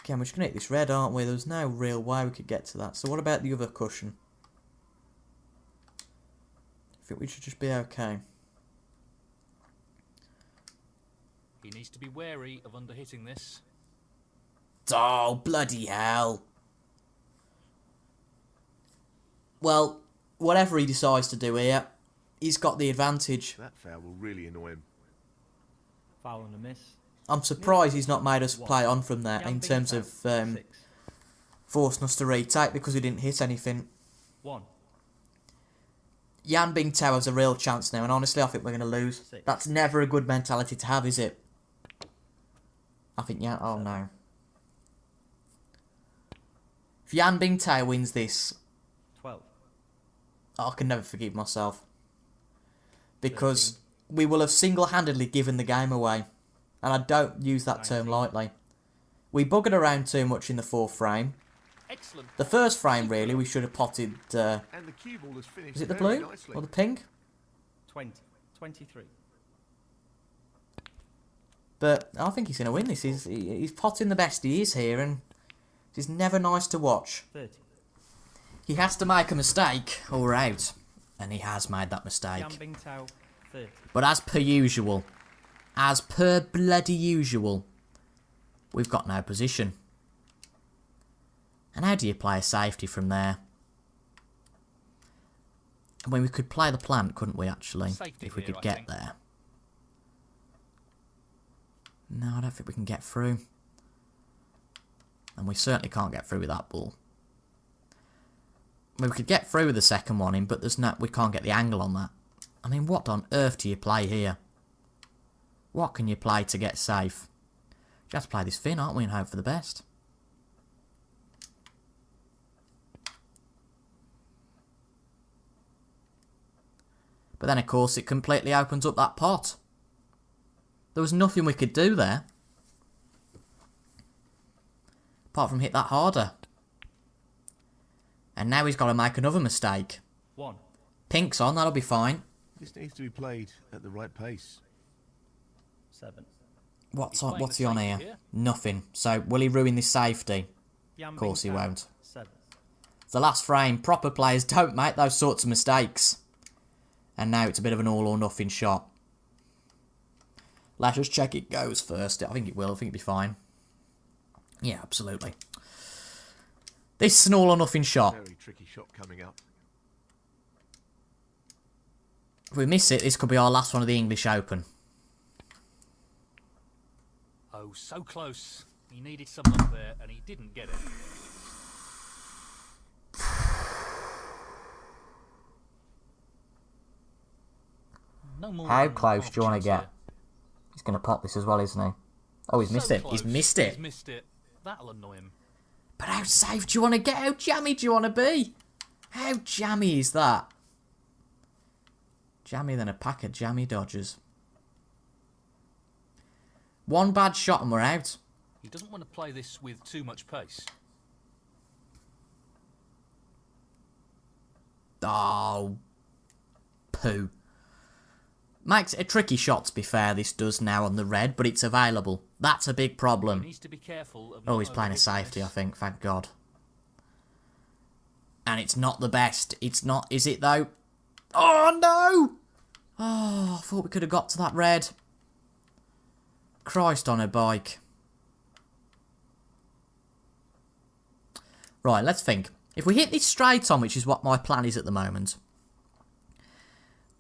Okay, we're just going to hit this red, aren't we? There's no real way we could get to that. So what about the other cushion? I think we should just be okay. He needs to be wary of underhitting this. Oh, bloody hell. Well, whatever he decides to do here, he's got the advantage. That foul will really annoy him. Foul and a miss. I'm surprised he's not made us play on from there Yan in Bing terms Tao. of 6. forcing us to retake because he didn't hit anything. 1. Yan Bingtao has a real chance now, and honestly, I think we're going to lose. 6. That's never a good mentality to have, is it? I think Yan... Oh, no. If Yan Bingtao wins this, 12. I can never forgive myself. Because we will have single-handedly given the game away. And I don't use that term lightly. We buggered around too much in the fourth frame. Excellent. The first frame, really, we should have potted... And the cue ball has finished is it the very blue? nicely. Or the pink? 20. 23. But I think he's going to win this. He's potting the best he is here, and it's never nice to watch. 30. He has to make a mistake, or we're out. And he has made that mistake. Yan Bing Tao. 30. But as per usual, as per bloody usual, we've got no position. And how do you play a safety from there? I mean, we could play the plant, couldn't we, actually? Safety if we here, could I get think. there. No, I don't think we can get through. And we certainly can't get through with that ball. I mean, we could get through with the second one in, but we can't get the angle on that. I mean, what on earth do you play here? What can you play to get safe? You have to play this thin, aren't we, and hope for the best. But then, of course, it completely opens up that pot. There was nothing we could do there. Apart from hit that harder. And now he's got to make another mistake. 1. Pink's on, that'll be fine. This needs to be played at the right pace. 7. What's He's playing he on the here? safety here. Nothing. So, will he ruin this safety? Yan Of course he Bing Tao. won't. 7. The last frame, proper players don't make those sorts of mistakes. And now it's a bit of an all or nothing shot. Let's just check it goes first. I think it will. I think it'll be fine. Yeah, absolutely. This is an all or nothing shot. Very tricky shot coming up. If we miss it, this could be our last one of the English Open. Oh, so close. He needed some luck there, and he didn't get it. No more How than close half do you want to chance get? He's going to pop this as well, isn't he? Oh, he's here. missed So it. He's close. missed it. He's missed it. That'll annoy him. But how safe do you want to get? How jammy do you want to be? How jammy is that? Jammy than a pack of jammy Dodgers. One bad shot and we're out. He doesn't want to play this with too much pace. Oh. Poo. Makes it a tricky shot, to be fair, this does now on the red, but it's available. That's a big He problem. needs to be careful of Oh, not he's playing a overhitting safety, I this. think, thank God. And it's not the best. It's not, is it though? Oh no! Oh, I thought we could have got to that red. Christ on a bike. Right, let's think. If we hit this straight on, which is what my plan is at the moment,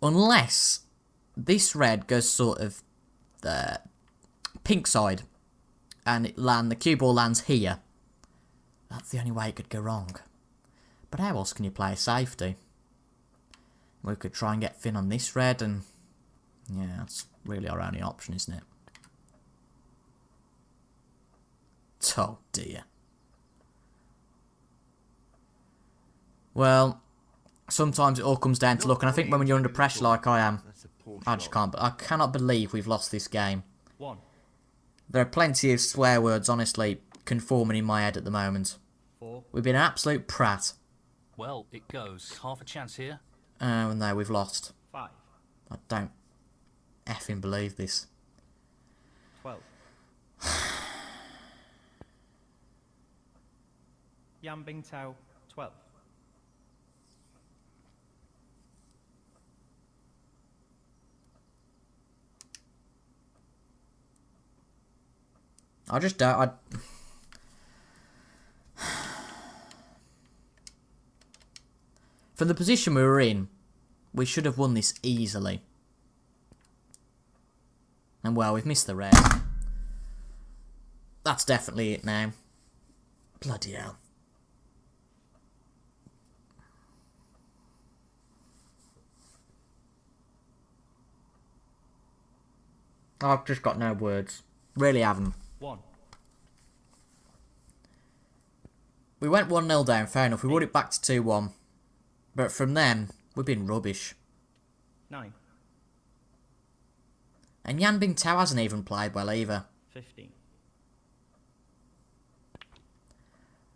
unless this red goes sort of the pink side and the cue ball lands here, that's the only way it could go wrong. But how else can you play a safety? We could try and get Finn on this red, and yeah, that's really our only option, isn't it? Oh dear. Well, sometimes it all comes down to luck, and I think when you're under pressure like I am, I cannot believe we've lost this game. 1. There are plenty of swear words, honestly, conforming in my head at the moment. 4. We've been an absolute prat. Well, it goes. Half a chance here. Oh no, we've lost. 5. I don't effing believe this. 12. Yan Bingtao, 12. I just don't. From the position we were in, we should have won this easily. And well, we've missed the red. That's definitely it now. Bloody hell. I've just got no words. Really haven't. 1. We went 1-0 down, fair enough. We won it back to 2-1. But from then, we've been rubbish. 9. And Yan Bingtao hasn't even played well either. 15.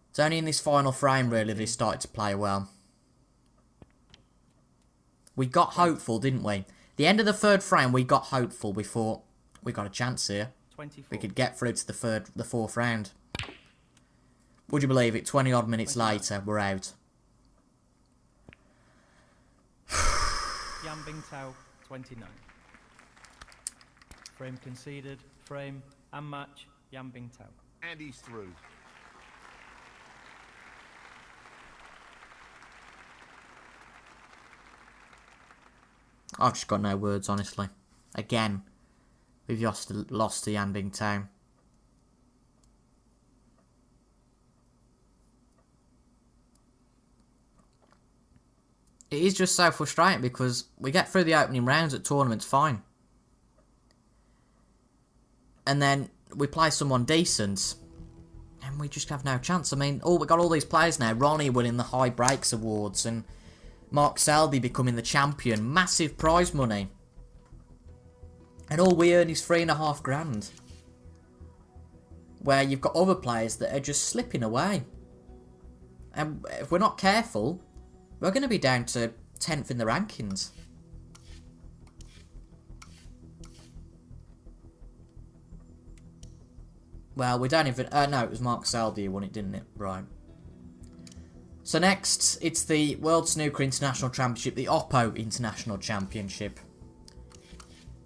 It's only in this final frame, really, that he started to play well. We got hopeful, didn't we? The end of the third frame, we got hopeful. We thought, we got a chance here. 24. We could get through to the fourth round. Would you believe it? 20-odd minutes later, we're out. Yan Bingtao, 29. Frame conceded. Frame and match. Yan Bingtao. And he's through. I've just got no words, honestly. Again, we've lost to Yan Bingtao. It is just so frustrating because we get through the opening rounds at tournaments fine. And then we play someone decent and we just have no chance. I mean, we've got all these players now. Ronnie winning the High Breaks Awards and Mark Selby becoming the champion. Massive prize money. And all we earn is $3,500. Where you've got other players that are just slipping away. And if we're not careful, we're going to be down to 10th in the rankings. Well, we don't even... no, it was Mark Selby who won it, didn't it? Right. So next, it's the World Snooker International Championship, the Oppo International Championship.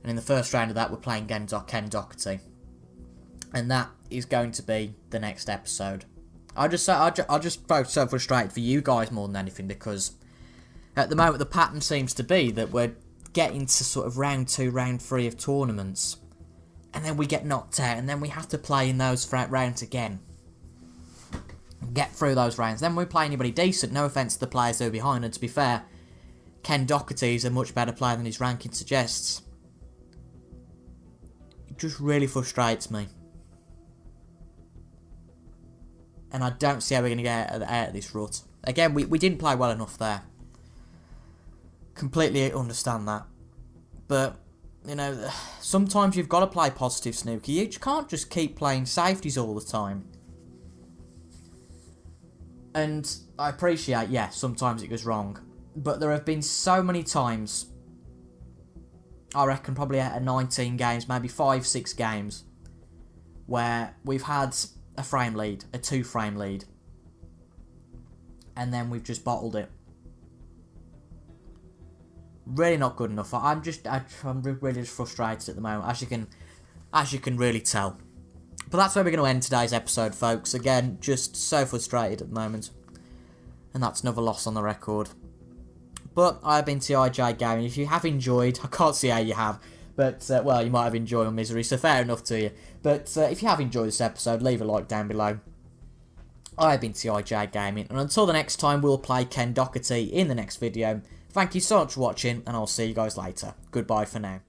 And in the first round of that, we're playing Ken Doherty. And that is going to be the next episode. I just felt so frustrated for you guys more than anything, because at the moment the pattern seems to be that we're getting to sort of round 2, round 3 of tournaments, and then we get knocked out, and then we have to play in those rounds again. Get through those rounds. Then we play anybody decent. No offence to the players who are behind, and to be fair, Ken Doherty is a much better player than his ranking suggests. It just really frustrates me. And I don't see how we're going to get out of this rut. Again, we didn't play well enough there. Completely understand that. But, you know, sometimes you've got to play positive snooker. You can't just keep playing safeties all the time. And I appreciate, yeah, sometimes it goes wrong. But there have been so many times, I reckon probably out of 19 games, maybe 5-6 games, where we've had a frame lead, a 2-frame lead, and then we've just bottled it. Really not good enough. I'm really just frustrated at the moment, as you can really tell. But that's where we're going to end today's episode, folks. Again, just so frustrated at the moment. And that's another loss on the record. But I've been TIJ Gaming. If you have enjoyed, I can't see how you have, but, well, you might have enjoyed my misery, so fair enough to you. But if you have enjoyed this episode, leave a like down below. I've been TIJ Gaming, and until the next time, we'll play Ken Doherty in the next video. Thank you so much for watching, and I'll see you guys later. Goodbye for now.